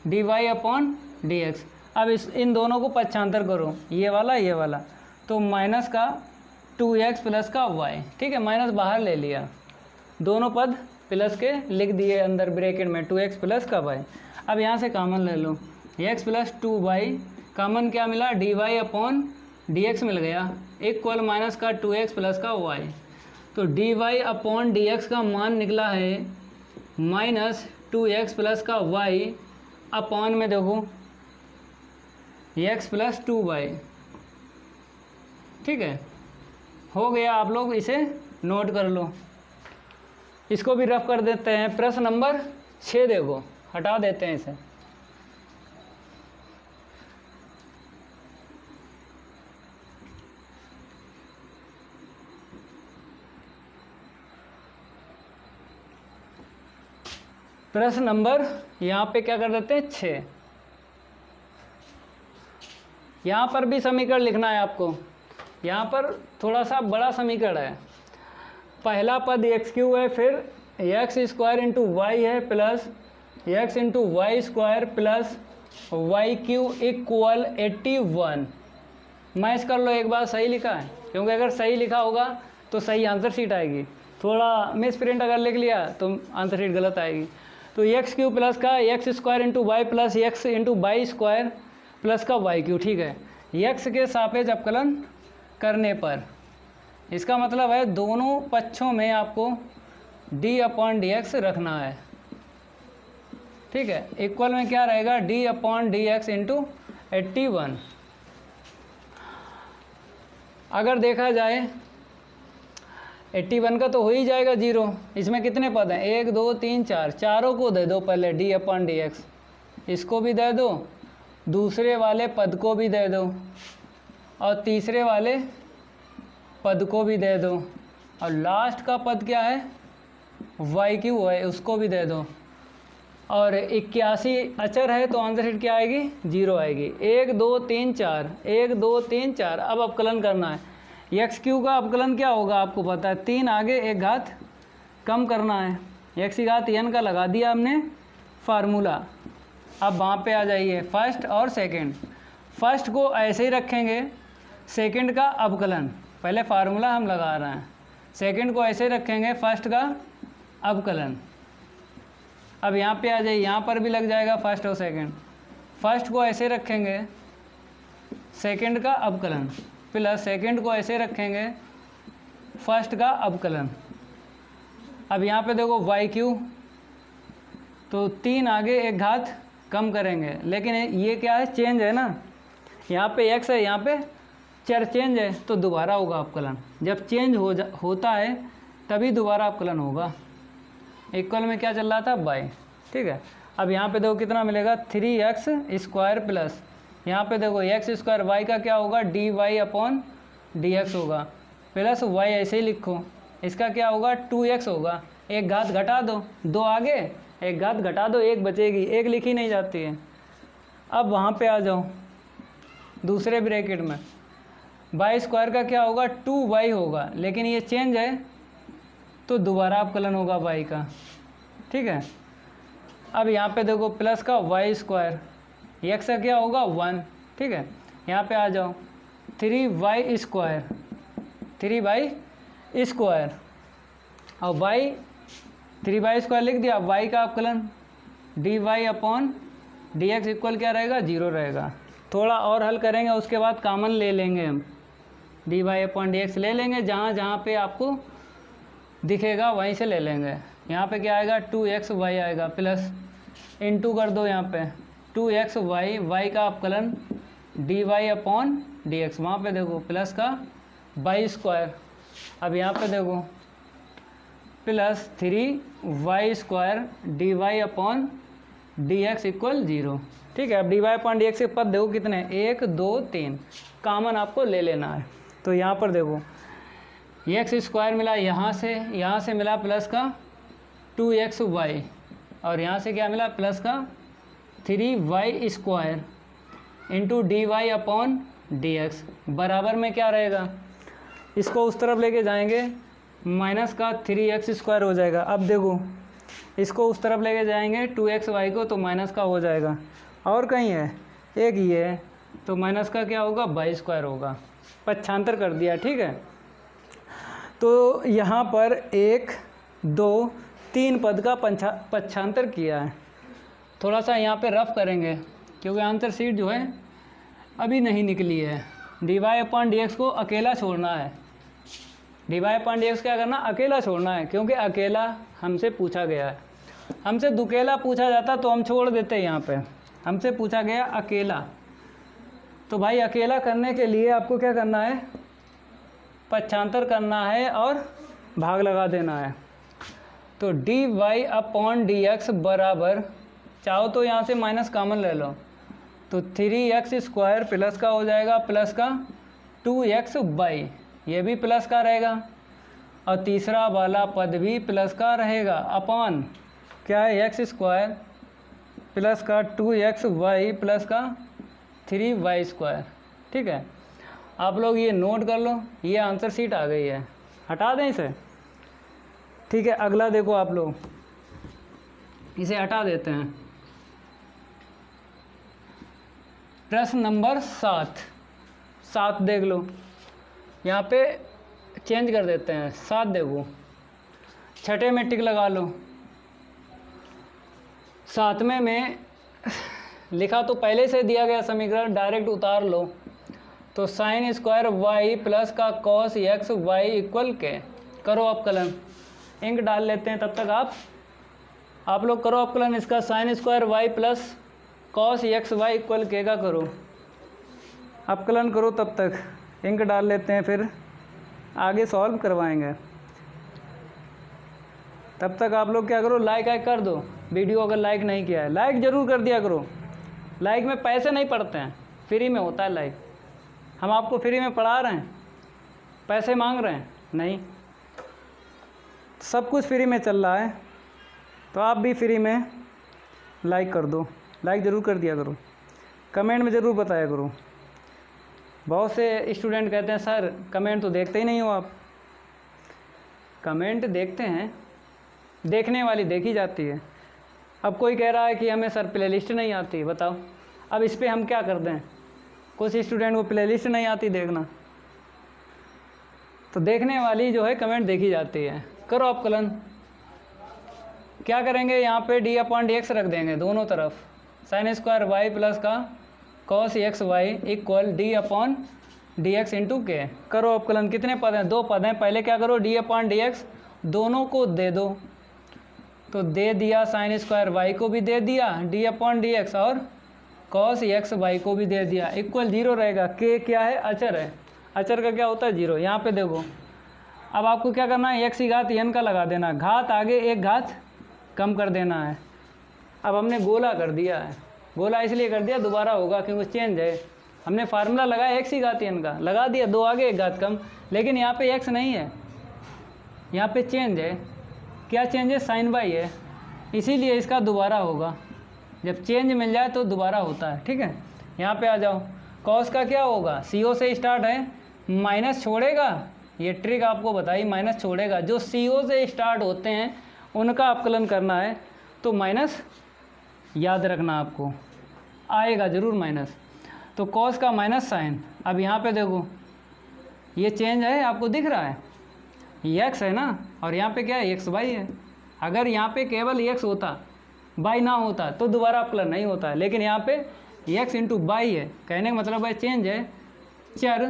dy/dx। अब इन दोनों को पक्षांतर करो, ये वाला, तो माइनस का 2x प्लस का y, ठीक है, माइनस बाहर ले लिया, दोनों पद प्लस के लिख दिए अंदर ब्रैकेट में, 2x प्लस का y। अब यहाँ से कॉमन ले लो, x प्लस 2y, कॉमन क्या मिला, dy/dx मिल गया, इक्वल माइनस का 2x प्लस का y। तो dy/dx का मान निकला है माइनस 2x प्लस का y अपॉन में देखो x प्लस 2y, ठीक है, हो गया। आप लोग इसे नोट कर लो, इसको भी रफ कर देते हैं। प्रश्न नंबर 6 देखो, हटा देते हैं इसे। प्रश्न नंबर यहाँ पे क्या कर देते हैं 6। यहाँ पर भी समीकरण लिखना है आपको। यहाँ पर थोड़ा सा बड़ा समीकरण है। पहला पद एक्स क्यू है, फिर एक्स स्क्वायर इंटू वाई है, plus x into y square plus y cube equal 81। Match कर लो एक बार, सही लिखा है, क्योंकि अगर सही लिखा होगा तो सही आंसर शीट आएगी। थोड़ा मिस प्रिंट अगर लिख लिया तो आंसर शीट गलत आएगी। तो एक्स क्यू प्लस का x square into y plus x into y square plus का वाई क्यू, ठीक है। एक्स के सापेक्ष अवकलन करने पर, इसका मतलब है दोनों पक्षों में आपको डी अपॉन डी एक्स रखना है, ठीक है। इक्वल में क्या रहेगा, D upon d x into 81। अगर देखा जाए 81 का तो हो ही जाएगा 0। इसमें कितने पद हैं, 1 2 3 4, चारों को दे दो पहले डी अपॉन डी एक्स, इसको भी दे दो, दूसरे वाले पद को भी दे दो, और तीसरे वाले पद को भी दे दो, और लास्ट का पद क्या है वाई क्यू है, उसको भी दे दो। और 81 अचर है तो आंसर शीट क्या आएगी, 0 आएगी। 1 2 3 4, 1 2 3 4। अब अवकलन करना है। एक्स क्यू का अवकलन क्या होगा आपको पता है, 3 आगे एक घात कम करना है, एक्स की घात n का लगा दिया हमने फार्मूला। अब वहाँ पे आ जाइए फर्स्ट और सेकंड। फर्स्ट को ऐसे ही रखेंगे, सेकंड का अवकलन, पहले फार्मूला हम लगा रहे हैं, सेकंड को ऐसे रखेंगे, फर्स्ट का अवकलन। अब यहाँ पे आ जाइए, यहाँ पर भी लग जाएगा फर्स्ट और सेकंड। फर्स्ट को ऐसे रखेंगे, सेकंड का अवकलन, प्लस सेकंड को ऐसे रखेंगे, फर्स्ट का अवकलन। अब यहाँ पे देखो वाई क्यू, तो 3 आगे एक घात कम करेंगे, लेकिन ये क्या है, चेंज है ना, यहाँ पे x है, यहाँ पे चर चेंज है, तो दोबारा होगा अवकलन। जब चेंज होता है तभी दोबारा अवकलन होगा। इक्वल में क्या चल रहा था y, ठीक है। अब यहाँ पे देखो कितना मिलेगा, 3x स्क्वायर प्लस, यहाँ पे देखो एक्स स्क्वायर, वाई का क्या होगा, d y upon d x होगा, प्लस वाई ऐसे ही लिखो, इसका क्या होगा 2x होगा, एक घात घटा दो, 2 आगे एक घात घटा दो, एक बचेगी, एक लिखी नहीं जाती है। अब वहाँ पे आ जाओ दूसरे ब्रैकेट में, वाई स्क्वायर का क्या होगा 2y होगा, लेकिन ये चेंज है तो दोबारा अवकलन होगा y का, ठीक है। अब यहाँ पे देखो प्लस का वाई स्क्वायर, एक्स का क्या होगा 1, ठीक है। यहाँ पे आ जाओ 3y स्क्वायर, 3y स्क्वायर, और y 3y स्क्वायर लिख दिया, y का अवकलन dy upon d x equal क्या रहेगा, 0 रहेगा। थोड़ा और हल करेंगे, उसके बाद कॉमन ले लेंगे हम, dy अपॉन डी एक्स ले लेंगे, जहाँ जहाँ पे आपको दिखेगा वहीं से ले लेंगे। यहाँ पे क्या आएगा 2xy आएगा, प्लस इनटू कर दो यहाँ पे 2xy, y का अवकलन dy अपॉन डी एक्स, वहाँ पे देखो प्लस का y स्क्वायर। अब यहाँ पे देखो plus 3y square d y upon d x equal 0, ठीक है। अब d y upon d x के पद देखो कितने, 1 2 3, कॉमन आपको ले लेना है। तो यहाँ पर देखो एक्स स्क्वायर मिला, यहाँ से मिला प्लस का 2xy, और यहाँ से क्या मिला प्लस का 3y square into d y upon d x, बराबर में क्या रहेगा, इसको उस तरफ लेके जाएंगे, माइनस का 3x स्क्वायर हो जाएगा। अब देखो इसको उस तरफ लेके जाएंगे 2xy को, तो माइनस का हो जाएगा, और कहीं है एक ये है, तो माइनस का क्या होगा y स्क्वायर होगा, पक्षांतर कर दिया, ठीक है। तो यहाँ पर 1 2 3 पद का पक्षांतर किया है। थोड़ा सा यहाँ पे रफ करेंगे, क्योंकि आंसर शीट जो है अभी नहीं निकली है। D y upon d x को अकेला छोड़ना है, d y upon d x क्या करना, अकेला छोड़ना है, क्योंकि अकेला हमसे पूछा गया है। हमसे दुकेला पूछा जाता तो हम छोड़ देते यहाँ पे, हमसे पूछा गया अकेला, तो भाई अकेला करने के लिए आपको क्या करना है, पक्षांतर करना है और भाग लगा देना है। तो d y upon d x बराबर, चाहो तो यहाँ से माइनस कॉमन ले लो, तो 3x स्क्वायर प्लस का हो जाएगा, प्लस का 2xy, ये भी प्लस का रहेगा, और तीसरा वाला पद भी प्लस का रहेगा, अपॉन क्या है, एक्स स्क्वायर प्लस का 2xy प्लस का 3y स्क्वायर। ठीक है, आप लोग ये नोट कर लो, ये आंसर शीट आ गई है, हटा दें इसे। ठीक है, अगला देखो आप लोग, इसे हटा देते हैं। प्रश्न नंबर 7 देख लो, यहाँ पे चेंज कर देते हैं। 7 देखो, छठे में टिक लगा लो। 7वें में लिखा तो पहले से दिया गया समीकरण, डायरेक्ट उतार लो। तो साइन स्क्वायर वाई प्लस का कॉस एक्स वाई इक्वल के, करो अपकलन। इंक डाल लेते हैं, तब तक आप लोग करो अपकलन इसका। Sine square y plus cos x y equal K का करो, अपकलन करो, तब तक इंक डाल लेते हैं, फिर आगे सॉल्व करवाएंगे। तब तक आप लोग क्या करो, लाइक कर दो वीडियो, अगर लाइक नहीं किया है लाइक ज़रूर कर दिया करो। लाइक में पैसे नहीं पड़ते हैं, फ्री में होता है लाइक। हम आपको फ्री में पढ़ा रहे हैं, पैसे मांग रहे हैं नहीं, सब कुछ फ्री में चल रहा है, तो आप भी फ्री में लाइक कर दो। लाइक ज़रूर कर दिया करो, कमेंट में ज़रूर बताया करो। बहुत से स्टूडेंट कहते हैं सर कमेंट तो देखते ही नहीं हो आप। कमेंट देखते हैं, देखने वाली देखी जाती है। अब कोई कह रहा है कि हमें सर प्लेलिस्ट नहीं आती, बताओ अब इस पर हम क्या कर दें। कुछ स्टूडेंट को प्लेलिस्ट नहीं आती देखना, तो देखने वाली जो है कमेंट देखी जाती है। करो अपकलन, क्या करेंगे, यहाँ पे d/dx रख देंगे दोनों तरफ। साइन स्क्वायर वाई प्लस का cos x y equal d/dx into K. करो अपकलन, कितने पद हैं, 2 पद हैं। पहले क्या करो, d/dx दोनों को दे दो, तो दे दिया, साइन स्क्वायर वाई को भी दे दिया d/dx, और कॉस एक्स वाई को भी दे दिया, इक्वल 0 रहेगा। के क्या है, अचर है, अचर का क्या होता है 0। यहाँ पे देखो, अब आपको क्या करना है, x की घात n का लगा देना, घात आगे एक घात कम कर देना है। अब हमने गोला कर दिया है, गोला इसलिए कर दिया दोबारा होगा क्योंकि चेंज है। हमने फार्मूला लगाया x की घात n का, लगा दिया, 2 आगे एक घात कम, लेकिन यहाँ पे x नहीं है, यहाँ पे चेंज है। क्या चेंज है, साइन बाई है, इसीलिए इसका दोबारा होगा। जब चेंज मिल जाए तो दोबारा होता है। ठीक है, यहाँ पे आ जाओ, कॉस का क्या होगा, CO से स्टार्ट है, माइनस छोड़ेगा, ये ट्रिक आपको बताई, माइनस छोड़ेगा। जो CO से स्टार्ट होते हैं उनका अपकलन करना है, तो माइनस याद रखना, आपको आएगा ज़रूर माइनस। तो कॉस का माइनस साइन। अब यहाँ पे देखो, ये चेंज है, आपको दिख रहा है, ये x है ना, और यहाँ पे क्या है, x वाई है। अगर यहाँ पे केवल x होता, बाई ना होता, तो दोबारा अपकलन नहीं होता है, लेकिन यहाँ पे x इंटू बाई है। कहने का मतलब है चेंज है, चर,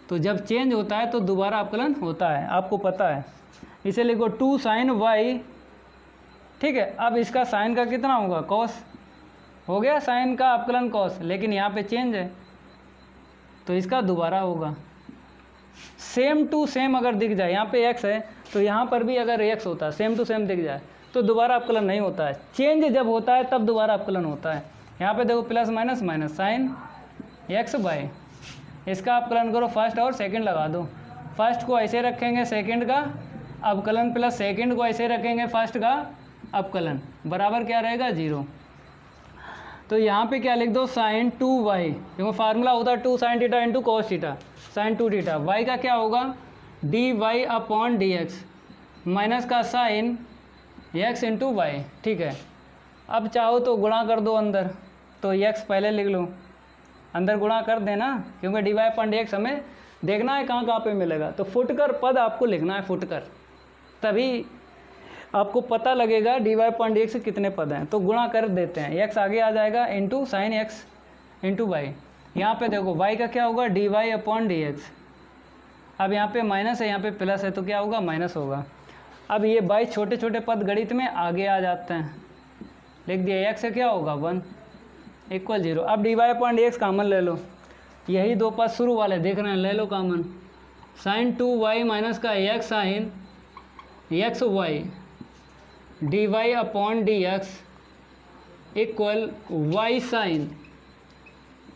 तो जब चेंज होता है तो दोबारा अपकलन होता है, आपको पता है। इसे लिखो 2 साइन वाई। ठीक है, अब इसका साइन का कितना होगा, कॉस हो गया, साइन का अपकलन कॉस, लेकिन यहाँ पे चेंज है तो इसका दोबारा होगा। सेम टू सेम अगर दिख जाए, यहाँ पे x है तो यहाँ पर भी अगर x होता, सेम टू सेम दिख जाए तो दोबारा अपकलन नहीं होता है। चेंज जब होता है तब दोबारा अपकलन होता है। यहाँ पे देखो plus minus minus sine x by, इसका अपकलन करो, फर्स्ट और सेकंड लगा दो। फर्स्ट को ऐसे रखेंगे, सेकंड का अपकलन, प्लस सेकंड को ऐसे रखेंगे, फर्स्ट का अपकलन, बराबर क्या रहेगा, 0। तो यहाँ पे क्या लिख दो, साइन 2y, क्योंकि फार्मूला होता है 2 sine theta into cos theta, sine 2 theta. y का क्या होगा, dy/dx, माइनस का साइन x इंटू वाई। ठीक है, अब चाहो तो गुणा कर दो अंदर, तो x पहले लिख लो, अंदर गुणा कर देना, क्योंकि dy/dx हमें देखना है कहाँ कहाँ पे मिलेगा। तो फुटकर पद आपको लिखना है, फुटकर, तभी आपको पता लगेगा dy/dx कितने पद हैं। तो गुणा कर देते हैं, x आगे आ जाएगा into sine x into y. यहाँ पे देखो y का क्या होगा, dy/dx। अब यहाँ पे माइनस है, यहाँ पे प्लस है, तो क्या होगा, माइनस होगा। अब ये बाई छोटे छोटे पद गणित में आगे आ जाते हैं, लिख दिया, x से क्या होगा 1 इक्वल 0। अब dy/dx कॉमन ले लो, यही 2 पद शुरू वाले देख रहे हैं, ले लो कॉमन। साइन 2y माइनस का x sine x y dy/dx equal y sine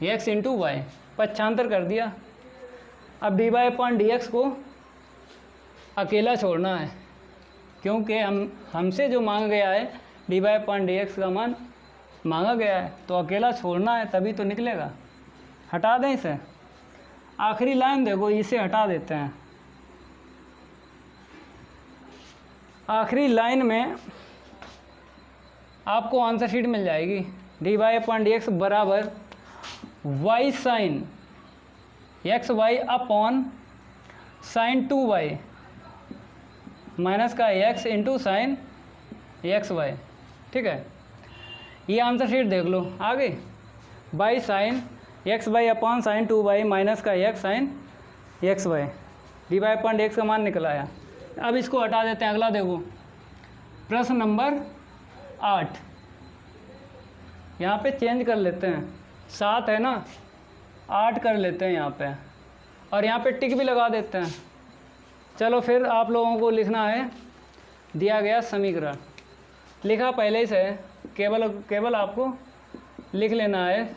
x into y, पक्षांतर कर दिया। अब dy/dx को अकेला छोड़ना है, क्योंकि हमसे जो मांगा गया है dy/dx का मान मांगा गया है, तो अकेला छोड़ना है तभी तो निकलेगा। हटा दें इसे, आखिरी लाइन देखो, इसे हटा देते हैं। आखिरी लाइन में आपको आंसर शीट मिल जाएगी। dy/dx बराबर y sine x y upon sine 2y minus का x into sine x y. ठीक है, ये आंसर शीट देख लो आगे। By sine x y upon sine 2y minus का x sine x y, dy/dx का मान निकल आया। अब इसको हटा देते हैं। अगला देखो, प्रश्न नंबर 8। यहाँ पे चेंज कर लेते हैं, 7 है ना, 8 कर लेते हैं यहाँ पे, और यहाँ पे टिक भी लगा देते हैं। चलो फिर आप लोगों को लिखना है दिया गया समीकरण, लिखा पहले से है, केवल आपको लिख लेना है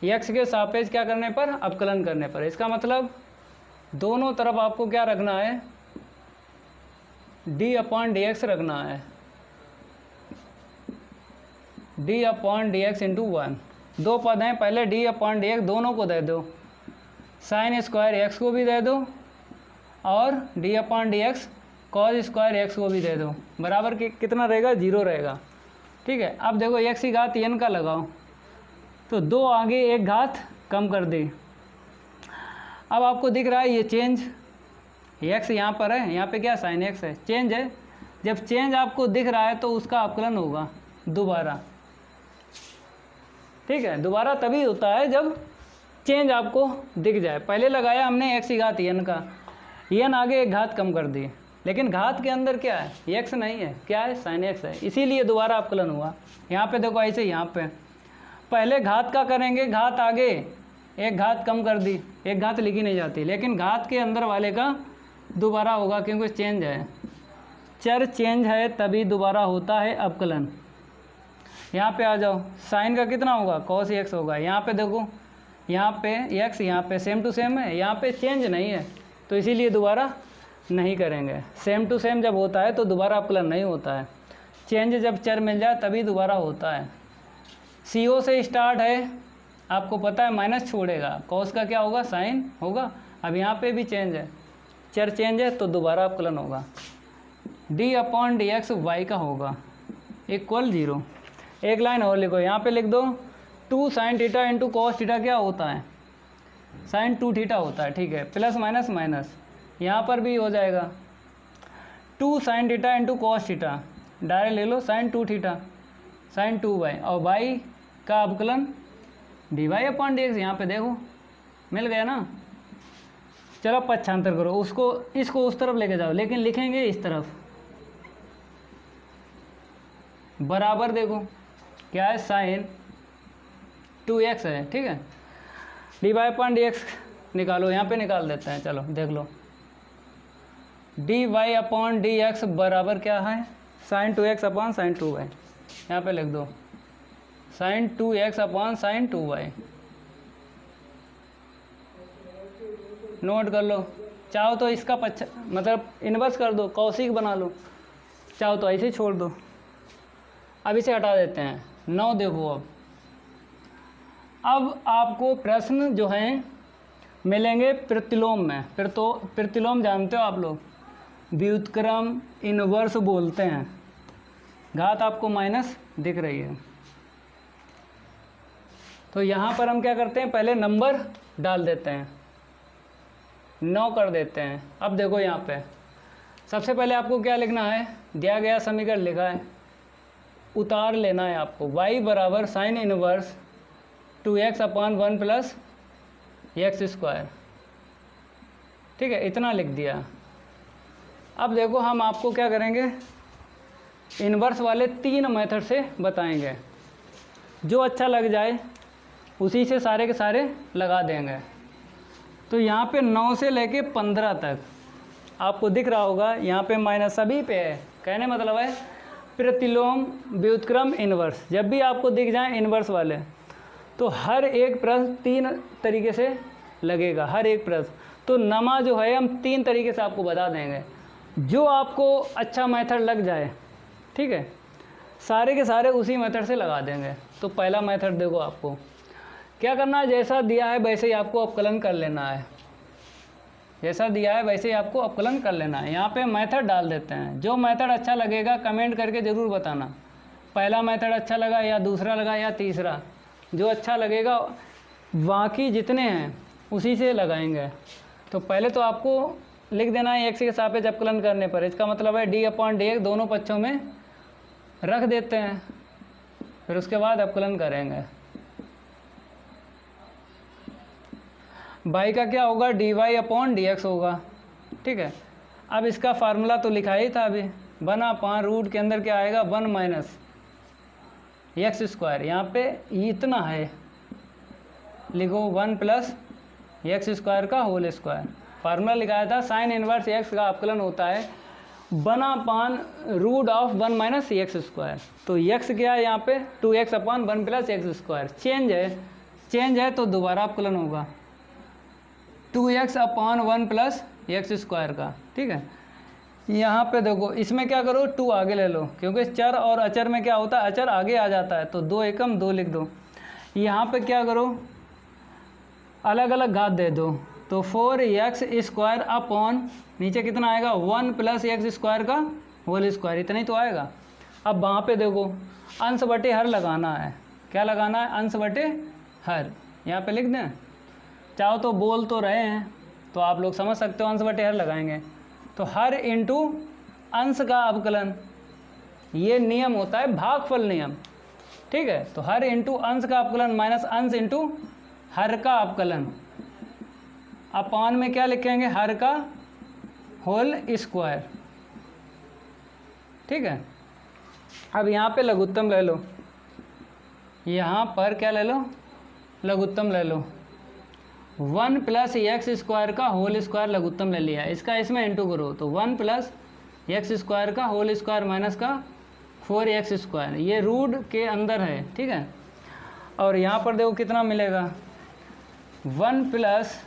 x के सापेक्ष क्या करने पर, अवकलन करने पर। इसका मतलब दोनों तरफ आपको क्या रखना है, d/dx रखना है, d/dx इंटू 1। दो पद हैं, पहले d/dx दोनों को दे दो, साइन स्क्वायर एक्स को भी दे दो और d/dx कॉस स्क्वायर एक्स को भी दे दो, बराबर कितना रहेगा, 0 रहेगा। ठीक है, अब देखो x की घात n का लगाओ, तो 2 आगे 1 घात कम कर दी। अब आपको दिख रहा है ये चेंज, x यहाँ पर है, यहाँ पे क्या साइन x है, चेंज है। जब चेंज आपको दिख रहा है तो उसका अवकलन होगा दोबारा। ठीक है, दोबारा तभी होता है जब चेंज आपको दिख जाए। पहले लगाया हमने x की घात n का, n आगे 1 घात कम कर दी, लेकिन घात के अंदर क्या है, x नहीं है, क्या है, साइन x है, इसीलिए दोबारा अवकलन हुआ। यहाँ पे देखो ऐसे, यहाँ पे पहले घात का करेंगे, घात आगे 1 घात कम कर दी, 1 घात लिखी नहीं जाती, लेकिन घात के अंदर वाले का दोबारा होगा क्योंकि चेंज है, चर चेंज है तभी दोबारा होता है अवकलन। यहाँ पे आ जाओ, साइन का कितना होगा, कॉस x होगा। यहाँ पे देखो, यहाँ पे x, यहाँ पे सेम टू सेम है, यहाँ पे चेंज नहीं है, तो इसीलिए दोबारा नहीं करेंगे। सेम टू सेम जब होता है तो दोबारा अवकलन नहीं होता है, चेंज जब चर मिल जाए तभी दोबारा होता है। CO से स्टार्ट है, आपको पता है माइनस छोड़ेगा, कॉस का क्या होगा, साइन होगा। अब यहाँ पे भी चेंज है, चर चेंज है तो दोबारा अवकलन होगा। d/dx y का होगा इक्वल 0। एक लाइन और लिखो, यहाँ पे लिख दो 2 sine theta into cos theta क्या होता है, साइन 2 थीटा होता है। ठीक है, प्लस माइनस माइनस, यहाँ पर भी हो जाएगा 2 sine theta into cos theta, direct ले लो साइन 2 थीटा साइन 2y, और y का अवकलन dy/dx। यहाँ पे देखो मिल गया ना। चलो पक्षांतर करो, इसको उस तरफ लेके जाओ, लेकिन लिखेंगे इस तरफ, बराबर देखो क्या है, साइन 2x है। ठीक है, dy/dx निकालो, यहाँ पे निकाल देते हैं, चलो देख लो। dy/dx बराबर क्या है, sign 2x upon sine 2y। यहाँ पे लिख दो sign 2x upon sine 2y, note कर लो। चाहो तो इसका मतलब इन्वर्स कर दो, कौशिक बना लो, चाहो तो ऐसे ही छोड़ दो। अब इसे हटा देते हैं। 9 देखो, अब आपको प्रश्न जो हैं मिलेंगे प्रतिलोम में। प्रतिलोम जानते हो आप लोग, व्युत्क्रम इनवर्स बोलते हैं। घात आपको माइनस दिख रही है, तो यहाँ पर हम क्या करते हैं, पहले नंबर डाल देते हैं, 9 कर देते हैं। अब देखो यहाँ पे सबसे पहले आपको क्या लिखना है, दिया गया समीकरण लिखा है, उतार लेना है आपको। y बराबर sine inverse 2x upon 1 plus x square. ठीक है, इतना लिख दिया। अब देखो हम आपको क्या करेंगे, इनवर्स वाले 3 मेथड से बताएंगे, जो अच्छा लग जाए उसी से सारे के सारे लगा देंगे। तो यहाँ पे 9 से लेके 15 तक आपको दिख रहा होगा, यहाँ पे माइनस सभी पे है। कहने मतलब है प्रतिलोम व्युत्क्रम इनवर्स, जब भी आपको दिख जाए इनवर्स वाले, तो हर एक प्रश्न 3 तरीके से लगेगा, हर एक प्रश्न। तो नमा जो है हम 3 तरीके से आपको बता देंगे, जो आपको अच्छा मेथड लग जाए ठीक है, सारे के सारे उसी मेथड से लगा देंगे। तो पहला मेथड देखो, आपको क्या करना है, जैसा दिया है वैसे ही आपको अवकलन कर लेना है। जैसा दिया है वैसे ही आपको अवकलन कर लेना है। यहाँ पे मेथड डाल देते हैं, जो मेथड अच्छा लगेगा कमेंट करके ज़रूर बताना, पहला मेथड अच्छा लगा या दूसरा लगा या तीसरा, जो अच्छा लगेगा बाकी जितने हैं उसी से लगाएंगे। तो पहले तो आपको लिख देना है x के सापेक्ष अवकलन करने पर, इसका मतलब है d/dx दोनों पक्षों में रख देते हैं, फिर उसके बाद अवकलन करेंगे। y का क्या होगा, dy/dx होगा। ठीक है, अब इसका फार्मूला तो लिखा ही था अभी, 1/, रूट के अंदर क्या आएगा 1 माइनस एक्स स्क्वायर, यहाँ पे इतना है, लिखो 1 प्लस एक्स स्क्वायर का होल स्क्वायर। फार्मूला लिखाया था साइन इनवर्स एक्स का अवकलन होता है 1/√1 माइनस एक्स स्क्वायर। तो एक्स क्या है यहाँ पे 2x/1 plus x square, change है तो दोबारा अवकलन होगा 2x/1 प्लस एक्स स्क्वायर का। ठीक है, यहाँ पे देखो इसमें क्या करो 2 आगे ले लो, क्योंकि चर और अचर में क्या होता है, अचर आगे आ जाता है, तो 2 एकम 2 लिख दो। यहाँ पे क्या करो अलग अलग घात दे दो, तो 4x² अपॉन नीचे कितना आएगा 1 प्लस एक्स स्क्वायर का होल स्क्वायर, इतना ही तो आएगा। अब वहाँ पे देखो अंश बटे हर लगाना है, क्या लगाना है, अंश बटे हर। यहाँ पे लिख दें, चाहो तो बोल तो रहे हैं तो आप लोग समझ सकते हो, अंश बटे हर लगाएंगे तो हर इंटू अंश का अवकलन, ये नियम होता है भागफल नियम। ठीक है, तो हर इंटू अंश का अवकलन माइनस अंश इंटू हर का अवकलन, अपान में क्या लिखेंगे हर का होल स्क्वायर। ठीक है, अब यहाँ पे लघुत्तम ले लो, यहाँ पर क्या ले लो लघुत्तम ले लो, 1 प्लस एक्स स्क्वायर का होल स्क्वायर लघुत्तम ले लिया, इसका इसमें इंटू करो तो 1 प्लस एक्स स्क्वायर का होल स्क्वायर माइनस का 4x स्क्वायर, ये रूट के अंदर है। ठीक है, और यहाँ पर देखो कितना मिलेगा 1 प्लस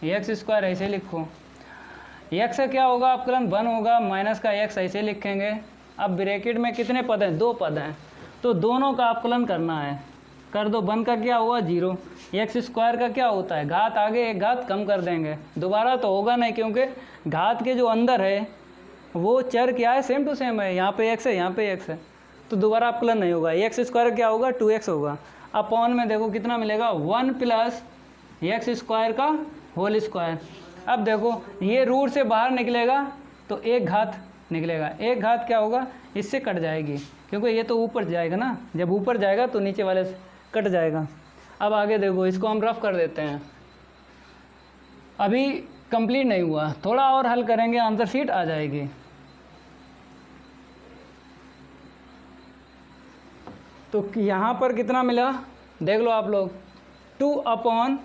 एक्स स्क्वायर, ऐसे लिखो, x का क्या होगा अवकलन 1 होगा, माइनस का x ऐसे लिखेंगे। अब ब्रैकेट में कितने पद हैं, 2 पद हैं, तो दोनों का अवकलन करना है, कर दो, 1 का क्या हुआ 0, एक्स स्क्वायर का क्या होता है घात आगे एक घात कम कर देंगे, दोबारा तो होगा नहीं क्योंकि घात के जो अंदर है वो चर क्या है सेम टू सेम है, यहाँ पे x है यहाँ पे x है, तो दोबारा अवकलन नहीं होगा। एक्स स्क्वायर क्या होगा 2x होगा, अपॉन में देखो कितना मिलेगा 1 प्लस एक्स स्क्वायर का होल स्क्वायर। अब देखो ये रूट से बाहर निकलेगा तो एक घात निकलेगा, एक घात क्या होगा इससे कट जाएगी, क्योंकि ये तो ऊपर जाएगा ना, जब ऊपर जाएगा तो नीचे वाले से कट जाएगा। अब आगे देखो, इसको हम रफ कर देते हैं, अभी कंप्लीट नहीं हुआ, थोड़ा और हल करेंगे आंसर शीट आ जाएगी। तो यहाँ पर कितना मिला देख लो आप लोग, 2 अपॉन,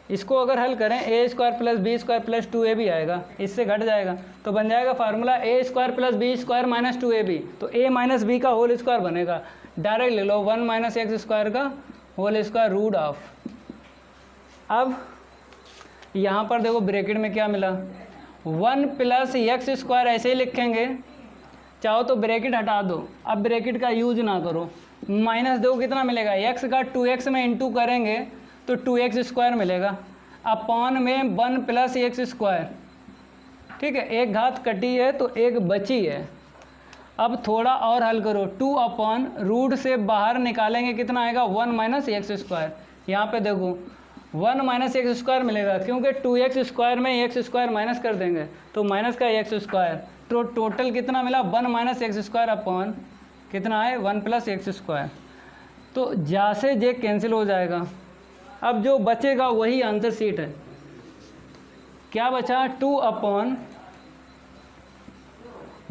इसको अगर हल करें a square plus B square plus 2ab आएगा, इससे घट जाएगा तो बन जाएगा formula a square plus B square minus 2ab, तो a माइनस बी का होल स्क्वायर बनेगा, डायरेक्ट ले लो 1 माइनस एक्स स्क्वायर का होल स्क्वायर रूट ऑफ। अब यहाँ पर देखो ब्रैकेट में क्या मिला 1 प्लस एक्स स्क्वायर, ऐसे ही लिखेंगे, चाहो तो ब्रैकेट हटा दो, अब ब्रैकेट का यूज ना करो, माइनस दो कितना मिलेगा x का 2x में इंटू करेंगे तो 2x स्क्वायर मिलेगा, अपॉन में 1 प्लस एक्स स्क्वायर। ठीक है, एक घात कटी है तो एक बची है। अब थोड़ा और हल करो, 2 अपॉन रूट से बाहर निकालेंगे कितना आएगा 1 माइनस एक्स स्क्वायर, यहाँ पे देखो 1 माइनस एक्स स्क्वायर मिलेगा, क्योंकि 2x स्क्वायर में एक्स स्क्वायर माइनस कर देंगे तो माइनस का एक्स स्क्वायर, तो टोटल कितना मिला 1 माइनस एक्स स्क्वायर अपॉन कितना है 1 प्लस एक्स स्क्वायर। तो जा से जे कैंसिल हो जाएगा, अब जो बचेगा वही आंसर शीट है। क्या बचा 2 अपॉन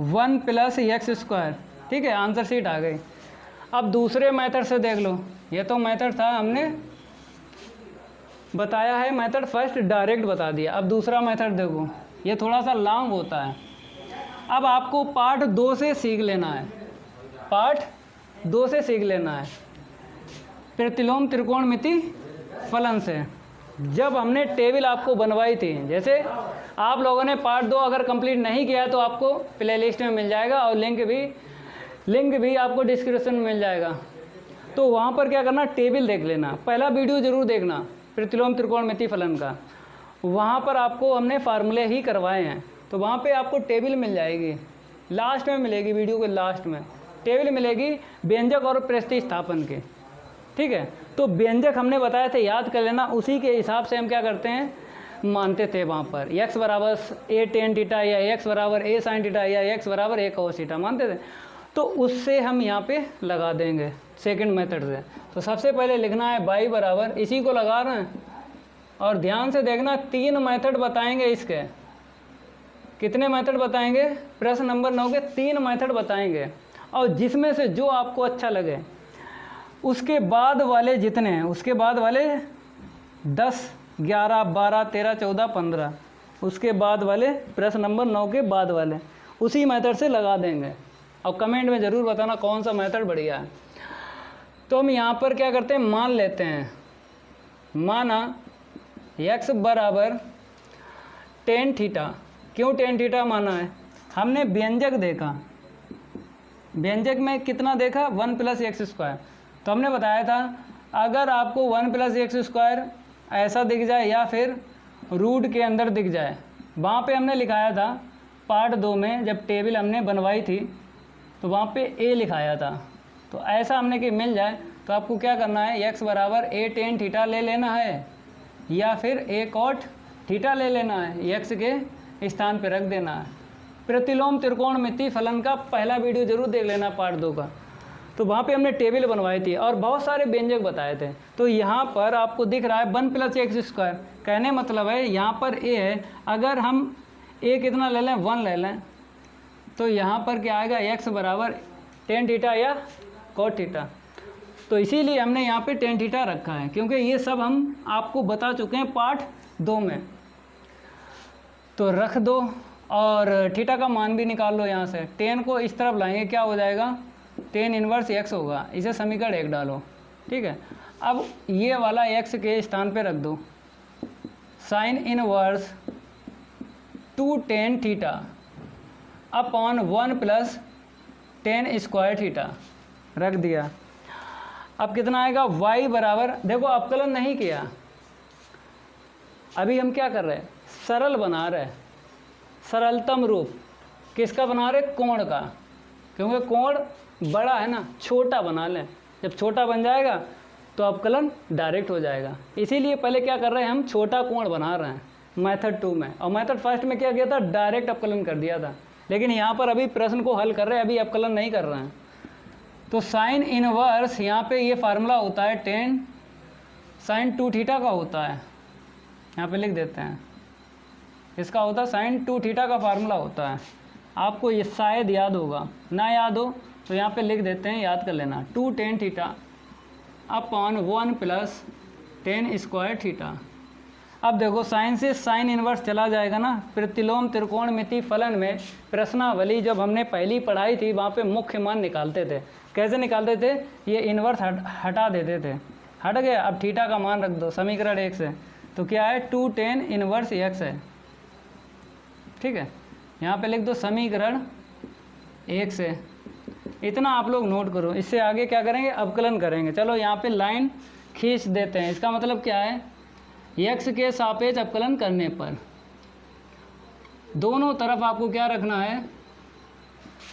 1 प्लस एक्स स्क्वायर। ठीक है, आंसर शीट आ गई। अब दूसरे मेथड से देख लो, ये तो मेथड था हमने बताया है, मेथड फर्स्ट डायरेक्ट बता दिया। अब दूसरा मेथड देखो, ये थोड़ा सा लॉन्ग होता है। अब आपको पार्ट 2 से सीख लेना है, पार्ट 2 से सीख लेना है, प्रतिलोम त्रिकोणमिति फलन से। जब हमने टेबल आपको बनवाई थी, जैसे आप लोगों ने पार्ट 2 अगर कंप्लीट नहीं किया तो आपको प्लेलिस्ट में मिल जाएगा, और लिंक भी लिंक भी आपको डिस्क्रिप्शन में मिल जाएगा। तो वहाँ पर क्या करना, टेबल देख लेना, पहला वीडियो ज़रूर देखना प्रतिलोम त्रिकोणमिति फलन का, वहाँ पर आपको हमने फार्मूले ही करवाए हैं। तो वहाँ पे आपको टेबल मिल जाएगी, लास्ट में मिलेगी, वीडियो के लास्ट में टेबल मिलेगी व्यंजक और प्रतिस्थापन के, ठीक है। तो व्यंजक हमने बताया थे, याद कर लेना, उसी के हिसाब से हम क्या करते हैं, मानते थे वहाँ पर x बराबर a tan थीटा या x बराबर a sin थीटा या x बराबर a cos थीटा मानते थे। तो उससे हम यहाँ पे लगा देंगे सेकंड मेथड से। तो सबसे पहले लिखना है y बराबर, इसी को लगा रहे हैं, और ध्यान से देखना 3 मेथड बताएंगे इसके। कितने मेथड बताएंगे, प्रश्न नंबर 9 के 3 मेथड बताएंगे, और जिसमें से जो आपको अच्छा लगे उसके बाद वाले जितने हैं, उसके बाद वाले 10, 11, 12, 13, 14, 15, उसके बाद वाले प्रश्न नंबर 9 के बाद वाले उसी मेथड से लगा देंगे। और कमेंट में ज़रूर बताना कौन सा मेथड बढ़िया है। तो हम यहाँ पर क्या करते हैं, मान लेते हैं, माना x बराबर tan थीटा। क्यों tan थीटा माना है, हमने व्यंजक देखा, व्यंजक में कितना देखा, 1 + x²। तो हमने बताया था अगर आपको 1 + x² ऐसा दिख जाए या फिर रूट के अंदर दिख जाए, वहाँ पे हमने लिखाया था पार्ट 2 में जब टेबल हमने बनवाई थी तो वहाँ पे a लिखाया था। तो ऐसा हमने कि मिल जाए तो आपको क्या करना है, x बराबर a tan थीटा ले लेना है या फिर a cot थीटा ले लेना है, x के स्थान पे रख देना है। प्रतिलोम त्रिकोणमिति फलन का पहला वीडियो जरूर देख लेना पार्ट 2 का। तो वहाँ पे हमने टेबल बनवाई थी और बहुत सारे व्यंजक बताए थे। तो यहाँ पर आपको दिख रहा है 1 + x², कहने मतलब है यहाँ पर a है, अगर हम a कितना ले लें, 1 ले लें, तो यहाँ पर क्या आएगा, x बराबर tan थीटा या cot थीटा। तो इसीलिए हमने यहाँ पे tan थीटा रखा है, क्योंकि ये सब हम आपको बता चुके हैं पार्ट 2 में। तो रख दो और थीटा का मान भी निकाल लो यहाँ से। tan को इस तरफ लाएंगे, क्या हो जाएगा, tan इनवर्स x होगा, इसे समीकरण 1 डालो, ठीक है। अब ये वाला x के स्थान पे रख दो, sin inverse 2 tan theta upon 1 + tan² theta रख दिया। अब कितना आएगा, y बराबर, देखो अवकलन नहीं किया, अभी हम क्या कर रहे हैं, सरल बना रहे, सरलतम रूप किसका बना रहे, कोण का, क्योंकि कोण बड़ा है ना, छोटा बना लें, जब छोटा बन जाएगा तो अवकलन डायरेक्ट हो जाएगा। इसीलिए पहले क्या कर रहे हैं, हम छोटा कोण बना रहे हैं मेथड 2 में, और मेथड फर्स्ट में क्या किया था, डायरेक्ट अवकलन कर दिया था। लेकिन यहाँ पर अभी प्रश्न को हल कर रहे हैं, अभी अवकलन नहीं कर रहे हैं। तो साइन इनवर्स, यहाँ पे ये फार्मूला होता है tan sin 2 थीटा का होता है, यहाँ पे लिख देते हैं, इसका होता है sin 2 थीटा का फार्मूला होता है। आपको ये शायद याद होगा, ना याद हो तो यहाँ पे लिख देते हैं, याद कर लेना, 2 tan theta upon 1 + tan² theta. अब देखो साइन से साइन इनवर्स चला जाएगा ना। प्रतिलोम त्रिकोणमिति फलन में प्रश्नावली जब हमने पहली पढ़ाई थी वहाँ पे मुख्य मान निकालते थे। कैसे निकालते थे, ये इनवर्स हटा देते थे, हट गया। अब थीटा का मान रख दो समीकरण 1 से, तो क्या है, 2 tan इनवर्स x है, ठीक है। यहाँ पे लिख दो समीकरण 1 से, इतना आप लोग नोट करो। इससे आगे क्या करेंगे, अवकलन करेंगे। चलो यहाँ पे लाइन खींच देते हैं। इसका मतलब क्या है, x के सापेक्ष अवकलन करने पर दोनों तरफ आपको क्या रखना है,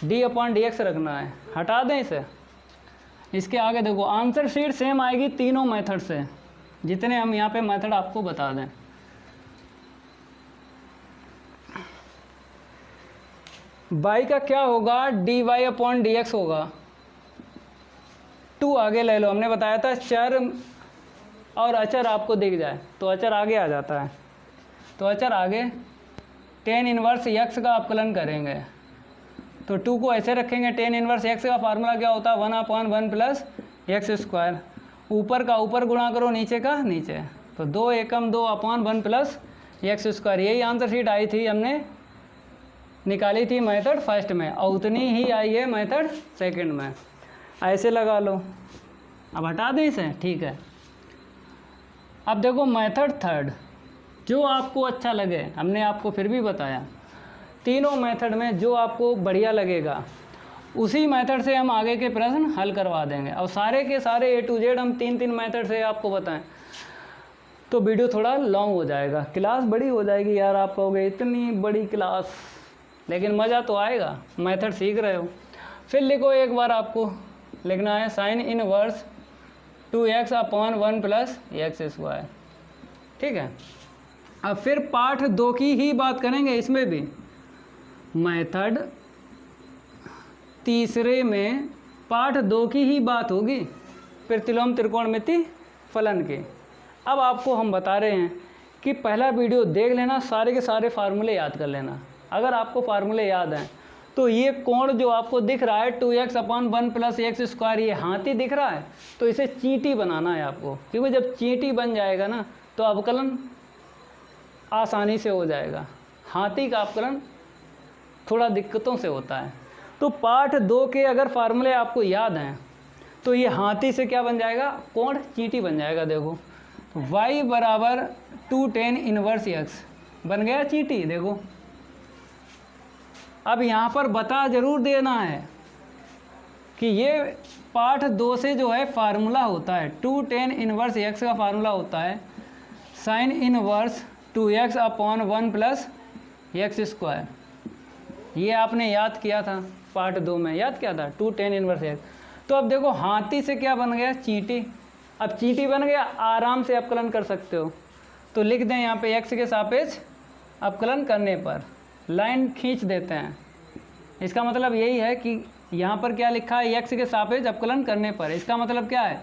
d/dx रखना है। हटा दें इसे। इसके आगे देखो आंसर शीट सेम आएगी तीनों मेथड से, जितने हम यहाँ पे मेथड आपको बता दें। y का क्या होगा, dy/dx होगा। 2 आगे ले लो, हमने बताया था चर और अचर आपको दिख जाए तो अचर आगे आ जाता है। तो अचर आगे tan इनवर्स x का अवकलन करेंगे, तो 2 को ऐसे रखेंगे। tan इनवर्स x का फार्मूला क्या होता है, 1/1 + x²। ऊपर का ऊपर गुणा करो, नीचे का नीचे, तो 2 एकम 2/1 + x²। यही आंसर शीट आई थी, हमने निकाली थी मेथड फर्स्ट में, और उतनी ही आई है मेथड सेकंड में। ऐसे लगा लो। अब हटा दें इसे, ठीक है। अब देखो मेथड थर्ड, जो आपको अच्छा लगे, हमने आपको फिर भी बताया तीनों मेथड में जो आपको बढ़िया लगेगा उसी मेथड से हम आगे के प्रश्न हल करवा देंगे। और सारे के सारे A to Z हम 3 मेथड से आपको बताएं तो वीडियो थोड़ा लॉन्ग हो जाएगा, क्लास बड़ी हो जाएगी यार। आप कहोगे इतनी बड़ी क्लास, लेकिन मज़ा तो आएगा, मेथड सीख रहे हो। फिर लिखो, एक बार आपको लिखना है sine inverse 2x upon 1 plus x square. ठीक है, अब फिर पार्ट 2 की ही बात करेंगे। इसमें भी मेथड तीसरे में पार्ट 2 की ही बात होगी, प्रतिलोम त्रिकोणमिति फलन के। अब आपको हम बता रहे हैं कि पहला वीडियो देख लेना, सारे के सारे फार्मूले याद कर लेना। अगर आपको फार्मूले याद हैं तो ये कोण जो आपको दिख रहा है 2x upon 1 plus x square, ये हाथी दिख रहा है, तो इसे चींटी बनाना है आपको। क्योंकि जब चींटी बन जाएगा ना तो अवकलन आसानी से हो जाएगा। हाथी का अवकलन थोड़ा दिक्कतों से होता है। तो पार्ट 2 के अगर फार्मूले आपको याद हैं तो ये हाथी से क्या बन जाएगा, कोण चींटी बन जाएगा। देखो y बराबर 2 tan इनवर्स x बन गया चींटी। देखो अब यहाँ पर बता ज़रूर देना है कि ये पार्ट 2 से जो है फार्मूला होता है 2 tan इनवर्स x का फार्मूला होता है sine inverse 2x upon 1 plus x square. ये आपने याद किया था, पार्ट 2 में याद किया था 2 tan इनवर्स x। तो अब देखो हाथी से क्या बन गया, चींटी। अब चींटी बन गया, आराम से अवकलन कर सकते हो। तो लिख दें यहाँ पे x के सापेक्ष अवकलन करने पर, लाइन खींच देते हैं। इसका मतलब यही है कि यहाँ पर क्या लिखा है, x के सापेक्ष अवकलन करने पर। इसका मतलब क्या है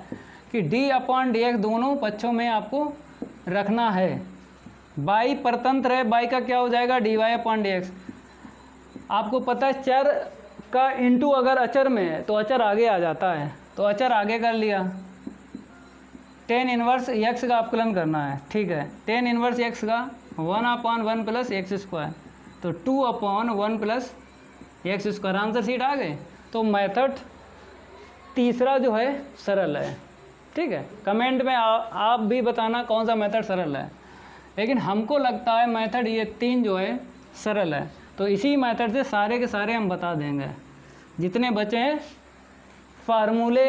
कि d अपॉन डी एक्स दोनों पक्षों में आपको रखना है। y परतंत्र है, y का क्या हो जाएगा, dy अपॉन डी एक्स। आपको पता है चर का इंटू अगर अचर में है तो अचर आगे आ जाता है, तो अचर आगे कर लिया। tan इनवर्स x का अवकलन करना है, ठीक है। tan इनवर्स x का 1 अपॉन 1 प्लस एक्स स्क्वायर, तो 2 upon 1 plus x square. Answer सीट आ गए। तो मेथड तीसरा जो है सरल है, ठीक है। कमेंट में आप भी बताना कौन सा मेथड सरल है, लेकिन हमको लगता है मेथड ये 3 जो है सरल है। तो इसी मेथड से सारे के सारे हम बता देंगे जितने बचे हैं। फार्मूले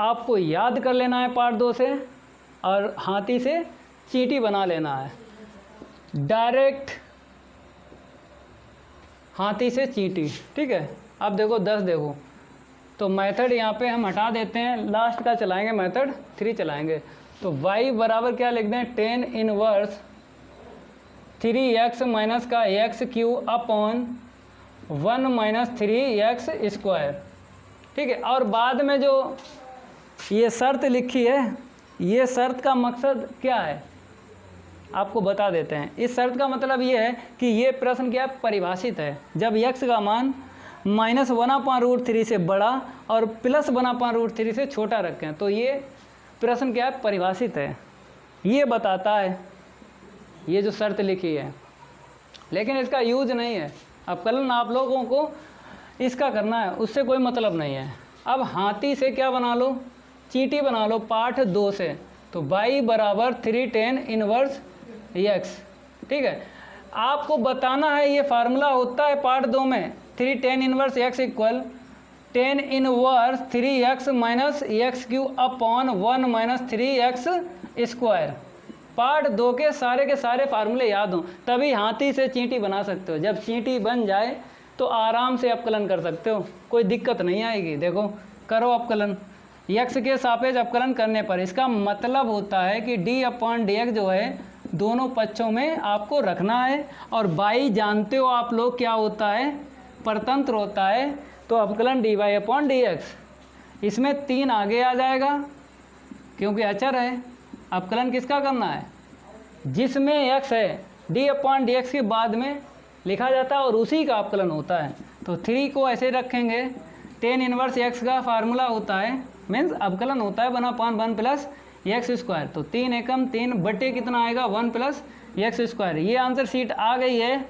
आपको याद कर लेना है पार्ट 2 से, और हाथी से चींटी बना लेना है। डायरेक्ट हाथी से चींटी, ठीक है। अब देखो 10 देखो, तो मेथड यहाँ पे हम हटा देते हैं, लास्ट का चलाएंगे, मेथड 3 चलाएंगे। तो y बराबर क्या लिख दें, tan इनवर्स 3x माइनस का x Q upon 1 minus 3x square, ठीक है। और बाद में जो ये शर्त लिखी है, ये शर्त का मकसद क्या है आपको बता देते हैं। इस शर्त का मतलब ये है कि ये प्रश्न क्या परिभाषित है, जब x का मान -1/√3 से बड़ा और +1/√3 से छोटा रखें, तो ये प्रश्न क्या परिभाषित है, ये बताता है ये जो शर्त लिखी है। लेकिन इसका यूज नहीं है, अवकलन आप लोगों को इसका करना है, उससे कोई मतलब नहीं है। अब हाथी से क्या बना लो, चींटी बना लो पार्ट 2 से। तो y बराबर 3 tan इनवर्स x, ठीक है। आपको बताना है ये फार्मूला होता है पार्ट 2 में 3 tan inverse x equal tan inverse 3x minus x Q upon 1 minus 3x square. Part 2 के सारे फार्मूले याद हों, तभी हाथी से चींटी बना सकते हो। जब चींटी बन जाए तो आराम से अवकलन कर सकते हो, कोई दिक्कत नहीं आएगी। देखो करो अवकलन, x के सापेक्ष अवकलन करने पर। इसका मतलब होता है कि d अपॉन डी एक्स जो है दोनों पक्षों में आपको रखना है। और y जानते हो आप लोग क्या होता है, परतंत्र होता है, तो अवकलन dy अपॉन डी एक्स। इसमें 3 आगे आ जाएगा क्योंकि अचर है। अवकलन किसका करना है, जिसमें x है d अपॉन डी एक्स के बाद में लिखा जाता है और उसी का अवकलन होता है। तो 3 को ऐसे रखेंगे, tan इनवर्स x का फार्मूला होता है, मीन्स अवकलन होता है 1/1 प्लस एक्स स्क्वायर। तो 3 एकम 3 बटे कितना आएगा 1 प्लस एक्स स्क्वायर। ये आंसर शीट आ गई है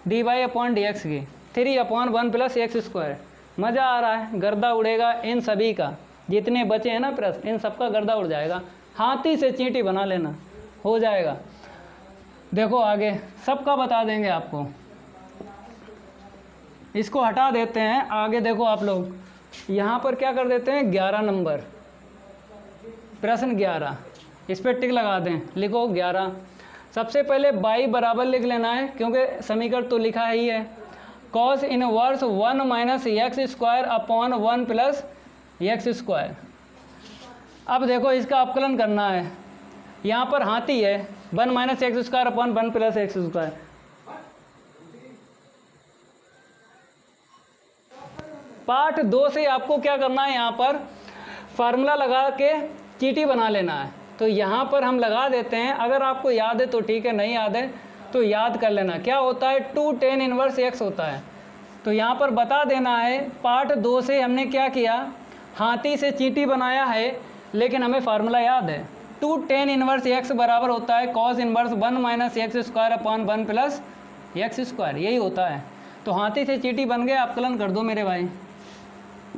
dy अपॉन डी एक्स की 3/1 प्लस एक्स स्क्वायर। मज़ा आ रहा है, गर्दा उड़ेगा इन सभी का, जितने बचे हैं ना प्रश्न इन सबका गर्दा उड़ जाएगा। हाथी से चींटी बना लेना, हो जाएगा। देखो आगे सबका बता देंगे आपको। इसको हटा देते हैं। आगे देखो आप लोग, यहाँ पर क्या कर देते हैं 11 नंबर, प्रश्न 11, इस पर टिक लगा दें, लिखो 11। सबसे पहले बाई बराबर लिख लेना है क्योंकि समीकरण तो लिखा ही है। Cos inverse 1 minus x square upon 1 plus x square. अब देखो इसका अपकलन करना है, यहाँ पर हाथी है 1 minus x square upon 1 plus x square. Part 2 से आपको क्या करना है, यहाँ पर फार्मूला लगा के चीटी बना लेना है। तो यहाँ पर हम लगा देते हैं, अगर आपको याद है तो ठीक है, नहीं याद है तो याद कर लेना। क्या होता है 2 tan इनवर्स x होता है। तो यहाँ पर बता देना है, पार्ट 2 से हमने क्या किया, हाथी से चीटी बनाया है, लेकिन हमें फार्मूला याद है। 2 tan इनवर्स x बराबर होता है cos inverse 1 minus x square upon 1 plus x square, यही होता है। तो हाथी से चीटी बन गया, अपकलन कर दो मेरे भाई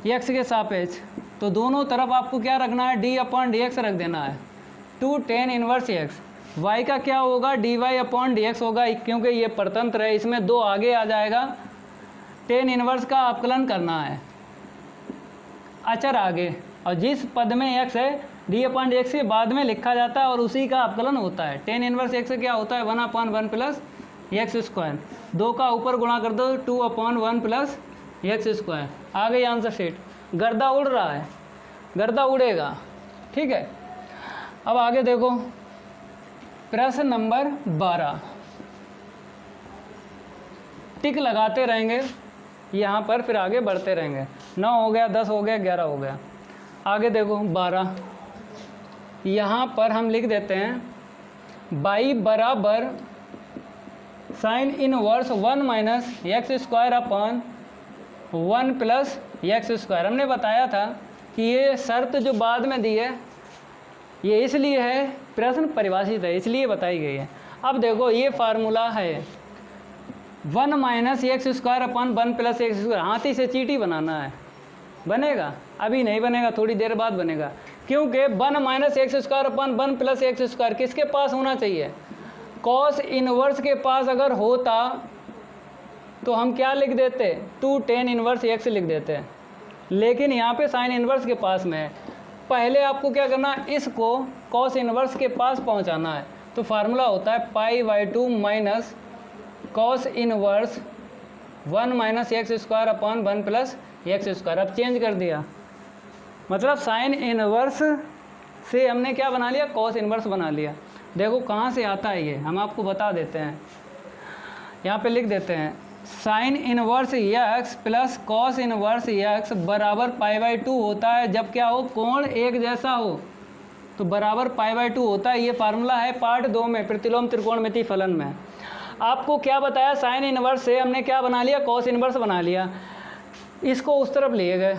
x के सापेक्ष। तो दोनों तरफ आपको क्या रखना है, d अपॉन डी एक्स रख देना है। 2 tan इनवर्स x, y का क्या होगा, dy अपॉन डी एक्स होगा, क्योंकि ये परतंत्र है, इसमें 2 आगे आ जाएगा। tan इनवर्स का अपकलन करना है, अचर आगे, और जिस पद में x है d अपॉन डी एक्स के बाद में लिखा जाता है और उसी का अपकलन होता है। tan इनवर्स x क्या होता है 1 अपॉन 1 प्लस एक्स स्क्वायर, 2 का ऊपर गुणा कर दो 2 अपॉन 1 प्लस एक्स स्क्वायर। आ गई आंसर शीट। गर्दा उड़ रहा है, गर्दा उड़ेगा, ठीक है। अब आगे देखो प्रश्न नंबर 12, टिक लगाते रहेंगे यहाँ पर, फिर आगे बढ़ते रहेंगे। 9 हो गया, 10 हो गया, 11 हो गया। आगे देखो 12, यहाँ पर हम लिख देते हैं बाई बराबर sine inverse 1 minus x square upon 1 plus x square. हमने बताया था कि ये शर्त जो बाद में दी है ये इसलिए है, प्रश्न परिभाषित है इसलिए बताई गई है। अब देखो ये फार्मूला है 1 minus x square upon 1 plus x square. हाथी से चीटी बनाना है, बनेगा? अभी नहीं बनेगा, थोड़ी देर बाद बनेगा, क्योंकि 1 minus x square upon 1 plus x square किसके पास होना चाहिए, कॉस इनवर्स के पास अगर होता तो हम क्या लिख देते, 2 tan इनवर्स x लिख देते, लेकिन यहाँ पे साइन इनवर्स के पास में है। पहले आपको क्या करना है, इसको कॉस इनवर्स के पास पहुँचाना है। तो फार्मूला होता है π/2 minus cos inverse 1 minus x square upon 1 plus x square. अब चेंज कर दिया, मतलब साइन इनवर्स से हमने क्या बना लिया, कॉस इनवर्स बना लिया। देखो कहाँ से आता है ये, हम आपको बता देते हैं। यहाँ पे लिख देते हैं sign inverse x plus cos inverse x बराबर π/2 होता है जब क्या हो, कोण एक जैसा हो, तो बराबर π/2 होता है। ये फार्मूला है पार्ट 2 में प्रतिलोम त्रिकोणमिति फलन में। आपको क्या बताया, साइन इनवर्स से हमने क्या बना लिया, कॉस इनवर्स बना लिया, इसको उस तरफ लिए गए,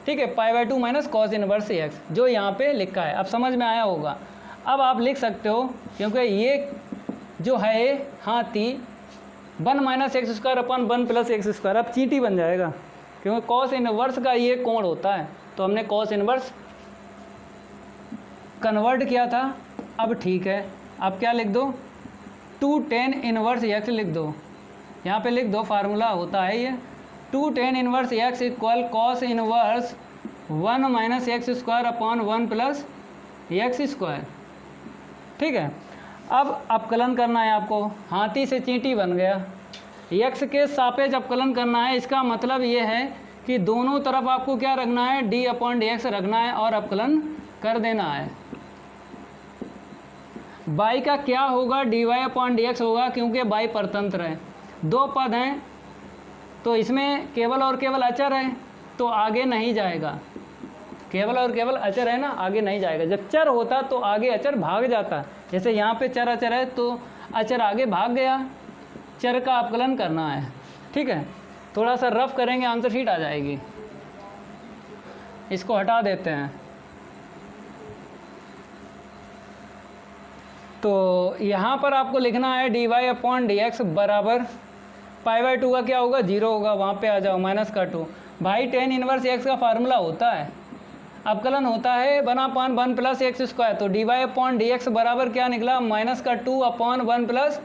ठीक है, π/2 माइनस कॉस इनवर्स x जो यहाँ पे लिखा है। अब समझ में आया होगा। अब आप लिख सकते हो, क्योंकि ये जो है हाथी 1 minus x square upon 1 plus x square, अब चीटी बन जाएगा, क्योंकि कॉस इनवर्स का ये कोण होता है। तो हमने कॉस इनवर्स कन्वर्ट किया था। अब ठीक है, अब क्या लिख दो, 2 tan इनवर्स x लिख दो, यहाँ पे लिख दो, फार्मूला होता है ये 2 tan inverse x equal cos inverse 1 minus x square upon 1 plus x square, ठीक है। अब अपकलन करना है आपको, हाथी से चींटी बन गया, x के सापेक्ष अपकलन करना है। इसका मतलब ये है कि दोनों तरफ आपको क्या रखना है, d अपॉन डी एक्स रखना है और अपकलन कर देना है। बाई का क्या होगा, dy अपॉन डी एक्स होगा, क्योंकि बाई परतंत्र है, 2 पद हैं तो इसमें केवल और केवल अचर है, तो आगे नहीं जाएगा। केवल और केवल अचर है ना, आगे नहीं जाएगा। जब चर होता तो आगे अचर भाग जाता, जैसे यहाँ पे चर अचर है तो अचर आगे भाग गया। चर का अपकलन करना है, ठीक है। थोड़ा सा रफ करेंगे, आंसर शीट आ जाएगी। इसको हटा देते हैं। तो यहाँ पर आपको लिखना है dy अपॉन डी एक्स बराबर π/2 का क्या होगा, 0 होगा, वहाँ पे आ जाओ, माइनस का 2। भाई tan इनवर्स x का फार्मूला होता है, अपकलन होता है 1 अपॉन 1 प्लस एक्स स्क्वायर। तो dy अपॉन डी एक्स बराबर क्या निकला, माइनस का 2 अपॉन 1 प्लस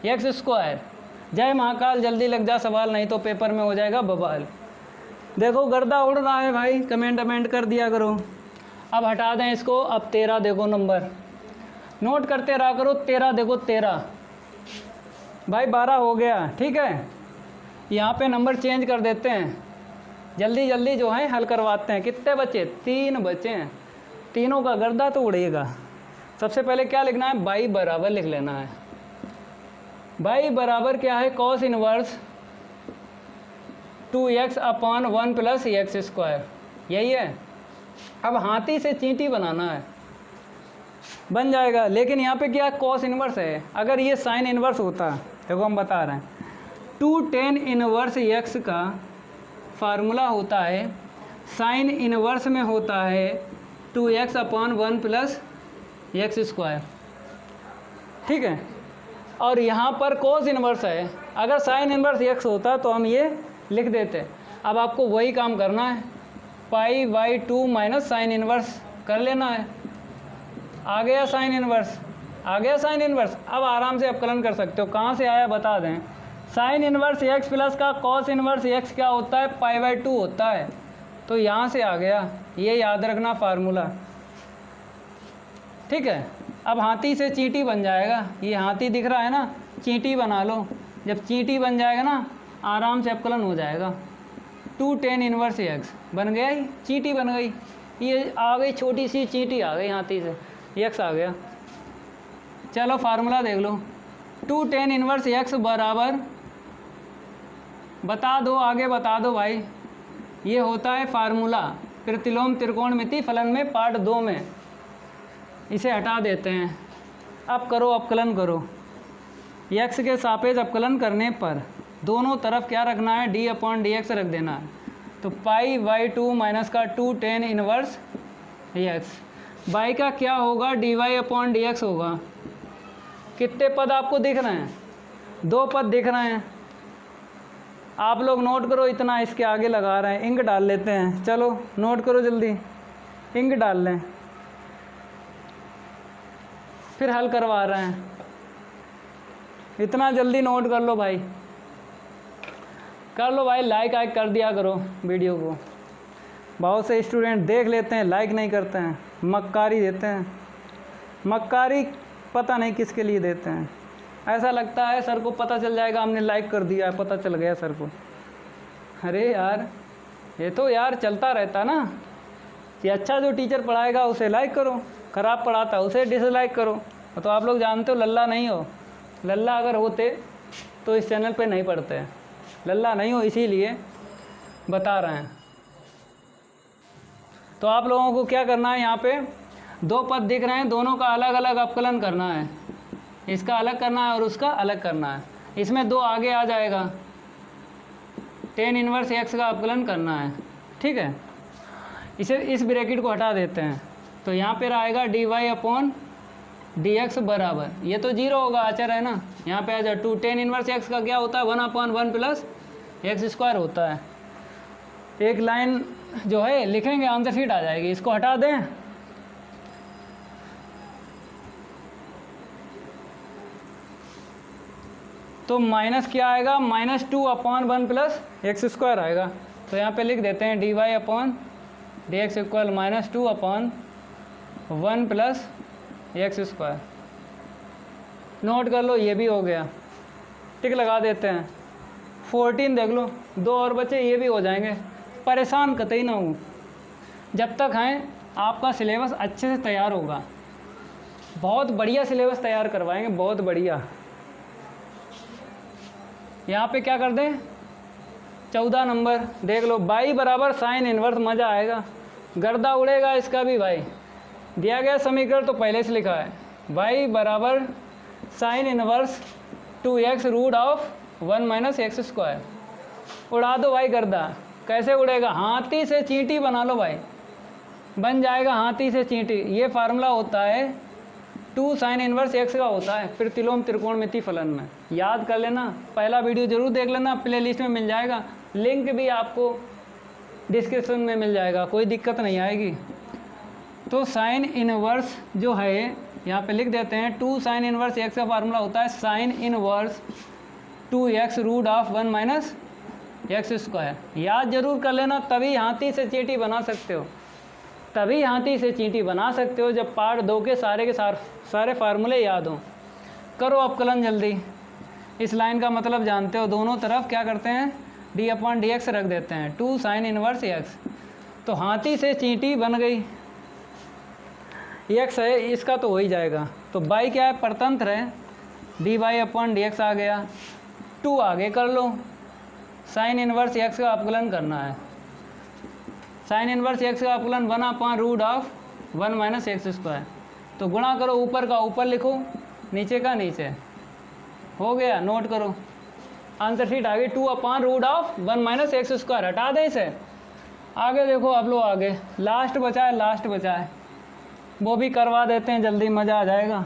एक्स स्क्वायर। जय महाकाल, जल्दी लग जा सवाल, नहीं तो पेपर में हो जाएगा बवाल। देखो गर्दा उड़ रहा है भाई, कमेंट कर दिया करो। अब हटा दें इसको। अब 13 देखो नंबर, नोट करते रहा करो। 13 देखो, 13 भाई 12 हो गया, ठीक है। यहाँ पे नंबर चेंज कर देते हैं, जल्दी जल्दी जो है हल करवाते हैं। कितने बचे? 3 बचे हैं, तीनों का गर्दा तो उड़ेगा। सबसे पहले क्या लिखना है? बाई बराबर लिख लेना है। बाई बराबर क्या है? Cos inverse 2x upon 1 plus x square, यही है। अब हाथी से चींटी बनाना है, बन जाएगा। लेकिन यहाँ पे क्या कॉस इनवर्स है, अगर ये साइन इनवर्स होता, देखो हम बता रहे हैं 2 tan इनवर्स x का फार्मूला होता है, साइन इनवर्स में होता है 2x upon 1 plus x square, ठीक है। और यहाँ पर कॉस इनवर्स है, अगर साइन इनवर्स x होता तो हम ये लिख देते। अब आपको वही काम करना है, pi by 2 minus sine inverse कर लेना है। आ गया साइन इनवर्स, आ गया साइन इनवर्स। अब आराम से अवकलन कर सकते हो। कहाँ से आया बता दें। साइन इनवर्स x प्लस का कॉस इनवर्स x क्या होता है? पाई बाई 2 होता है, तो यहाँ से आ गया। ये याद रखना फार्मूला, ठीक है। अब हाथी से चींटी बन जाएगा, ये हाथी दिख रहा है ना, चींटी बना लो। जब चींटी बन जाएगा ना, आराम से अवकलन हो जाएगा। 2 tan इनवर्स x बन गया ही, चींटी बन गई। ये आ गई, छोटी सी चींटी आ गई हाथी से, x आ गया। चलो फार्मूला देख लो। 2 tan इनवर्स x बराबर, बता दो, आगे बता दो भाई। ये होता है फार्मूला प्रतिलोम त्रिकोणमिति फलन में पार्ट 2 में। इसे हटा देते हैं। अब करो अवकलन करो। x के सापेक्ष अवकलन करने पर दोनों तरफ क्या रखना है? d अपॉन डी एक्स रख देना है। तो पाई बाई 2 माइनस का 2 tan इनवर्स x, बाई का क्या होगा? dy अपॉन डी एक्स होगा। कितने पद आपको दिख रहे हैं? 2 पद दिख रहे हैं। आप लोग नोट करो, इतना इसके आगे लगा रहे हैं, इंक डाल लेते हैं। चलो नोट करो जल्दी, इंक डाल लें, फिर हल करवा रहे हैं। इतना जल्दी नोट कर लो भाई, कर लो भाई। लाइक आइक कर दिया करो वीडियो को। बहुत से स्टूडेंट देख लेते हैं, लाइक नहीं करते हैं, मक्कारी देते हैं। मक्कारी पता नहीं किसके लिए देते हैं। ऐसा लगता है सर को पता चल जाएगा हमने लाइक कर दिया है, पता चल गया सर को। अरे यार, ये तो यार चलता रहता ना कि अच्छा जो टीचर पढ़ाएगा उसे लाइक करो, ख़राब पढ़ाता उसे डिसलाइक करो। तो आप लोग जानते हो लल्ला नहीं हो। लल्ला अगर होते तो इस चैनल पे नहीं पढ़ते हैं। लल्ला नहीं हो इसीलिए बता रहे हैं। तो आप लोगों को क्या करना है, यहाँ पे 2 पद दिख रहे हैं, दोनों का अलग अलग अवकलन करना है। इसका अलग करना है और उसका अलग करना है। इसमें 2 आगे आ जाएगा, tan इनवर्स x का अवकलन करना है, ठीक है। इसे इस ब्रैकेट को हटा देते हैं, तो यहाँ पर आएगा dy अपॉन डी एक्स बराबर, ये तो 0 होगा, अचर है ना। यहाँ पे आ जाए 2 tan इनवर्स x का क्या होता है? 1 अपॉन 1 प्लस एक्स स्क्वायर होता है। एक लाइन जो है लिखेंगे, आंसर शीट आ जाएगी। इसको हटा दें, तो माइनस क्या आएगा? -2 अपॉन 1 प्लस एक्स स्क्वायर आएगा। तो यहाँ पे लिख देते हैं dy upon d x equal -2 upon 1 plus x square. Note कर लो, ये भी हो गया, टिक लगा देते हैं। 14 देख लो, 2 और बचे, ये भी हो जाएंगे। परेशान कतई ना हो, जब तक हैं आपका सिलेबस अच्छे से तैयार होगा। बहुत बढ़िया सिलेबस तैयार करवाएंगे, बहुत बढ़िया। यहाँ पे क्या कर दें? 14 नंबर देख लो, बाई बराबर साइन इनवर्स, मज़ा आएगा, गर्दा उड़ेगा इसका भी भाई। दिया गया समीकरण तो पहले से लिखा है, बाई बराबर sine inverse 2x root of 1 minus x square. उड़ा दो भाई गर्दा। कैसे उड़ेगा? हाथी से चींटी बना लो भाई, बन जाएगा हाथी से चींटी। ये फार्मूला होता है 2 साइन इनवर्स x का होता है प्रतिलोम त्रिकोणमिति फलन में। याद कर लेना, पहला वीडियो जरूर देख लेना, प्लेलिस्ट में मिल जाएगा, लिंक भी आपको डिस्क्रिप्शन में मिल जाएगा, कोई दिक्कत नहीं आएगी। तो साइन इनवर्स जो है यहाँ पे लिख देते हैं 2 साइन इनवर्स x का फार्मूला होता है sine inverse 2x root of 1 minus x square. याद जरूर कर लेना, तभी हाथी से चींटी बना सकते हो, तभी हाथी से चींटी बना सकते हो जब पार्ट 2 के सारे फार्मूले याद हों। करो अवकलन जल्दी। इस लाइन का मतलब जानते हो, दोनों तरफ क्या करते हैं, d/dx रख देते हैं, 2 sin इनवर्स x। तो हाथी से चींटी बन गई, x है इसका तो हो ही जाएगा। तो y क्या है, परतंत्र है, dy/dx आ गया। 2 आगे कर लो, साइन इनवर्स x का अवकलन करना है। साइन इनवर्स x का अवकलन 1/√1 माइनस एक्स स्क्वायर। तो गुणा करो, ऊपर का ऊपर लिखो, नीचे का नीचे, हो गया। नोट करो, आंसर शीट आ गई 2/√1 माइनस एक्स स्क्वायर। हटा दे इसे, आगे देखो। अब लो आगे, लास्ट बचा है, वो भी करवा देते हैं जल्दी, मज़ा आ जाएगा।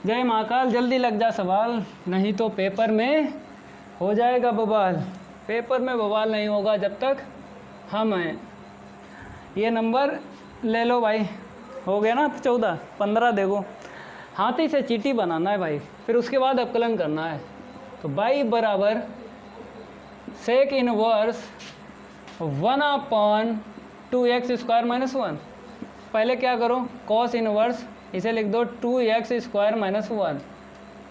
जय महाकाल, जल्दी लग जा सवाल, नहीं तो पेपर में हो जाएगा बवाल। पेपर में बवाल नहीं होगा जब तक हम हैं। ये नंबर ले लो भाई, हो गया ना 14, 15 देखो। हाथी से चींटी बनाना है भाई, फिर उसके बाद अवकलन करना है। तो y बराबर sec inverse 1/2x square minus 1। पहले क्या करो, कॉस इनवर्स, इसे लिख दो 2x स्क्वायर माइनस 1।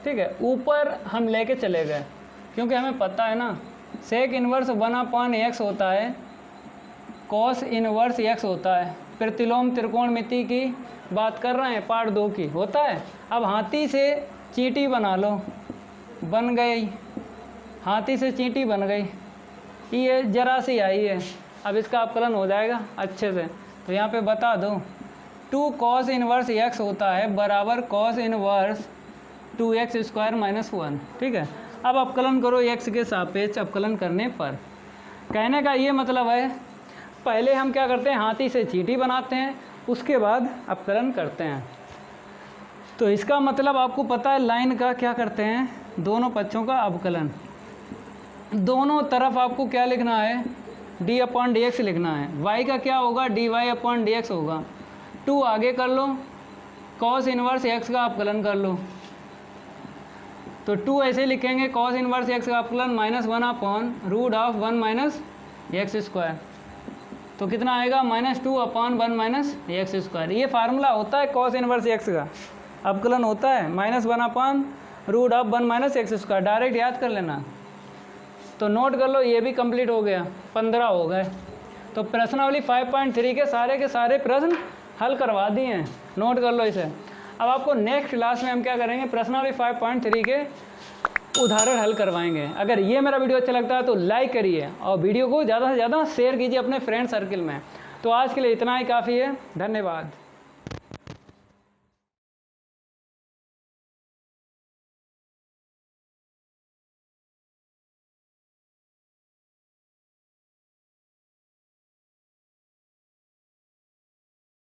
ठीक है, ऊपर हम लेके चले गए क्योंकि हमें पता है ना सेक इनवर्स 1/x होता है, कॉस इनवर्स x होता है। प्रतिलोम त्रिकोणमिति की बात कर रहे हैं, पार्ट 2 की, होता है। अब हाथी से चींटी बना लो, बन गई, हाथी से चींटी बन गई, ये जरा सी आई है। अब इसका अवकलन हो जाएगा अच्छे से। तो यहाँ पे बता दो 2 कॉस इनवर्स x होता है बराबर cos inverse 2x square minus 1। ठीक है, अब अवकलन करो x के सापेक्ष अवकलन करने पर। कहने का ये मतलब है, पहले हम क्या करते हैं, हाथी से चींटी बनाते हैं, उसके बाद अवकलन करते हैं। तो इसका मतलब आपको पता है लाइन का क्या करते हैं, दोनों पक्षों का अवकलन। दोनों तरफ आपको क्या लिखना है, d/dx लिखना है। y का क्या होगा, dy/dx होगा। 2 आगे कर लो, cos इनवर्स x का अवकलन कर लो। तो 2 ऐसे लिखेंगे, cos इनवर्स x का अवकलन -1/√1 माइनस एक्स स्क्वायर। तो कितना आएगा, -2/1 माइनस एक्स स्क्वायर। ये फार्मूला होता है cos इनवर्स x का, अवकलन होता है -1/√1 माइनस एक्स स्क्वायर। डायरेक्ट याद कर लेना। तो नोट कर लो, ये भी कंप्लीट हो गया, 15 हो गए। तो प्रश्नावली 5.3 के सारे प्रश्न हल करवा दिए हैं, नोट कर लो इसे। अब आपको नेक्स्ट क्लास में हम क्या करेंगे, प्रश्नावली 5.3 के उदाहरण हल करवाएंगे। अगर ये मेरा वीडियो अच्छा लगता है तो लाइक करिए और वीडियो को ज़्यादा से ज़्यादा शेयर कीजिए अपने फ्रेंड सर्किल में। तो आज के लिए इतना ही काफ़ी है, धन्यवाद।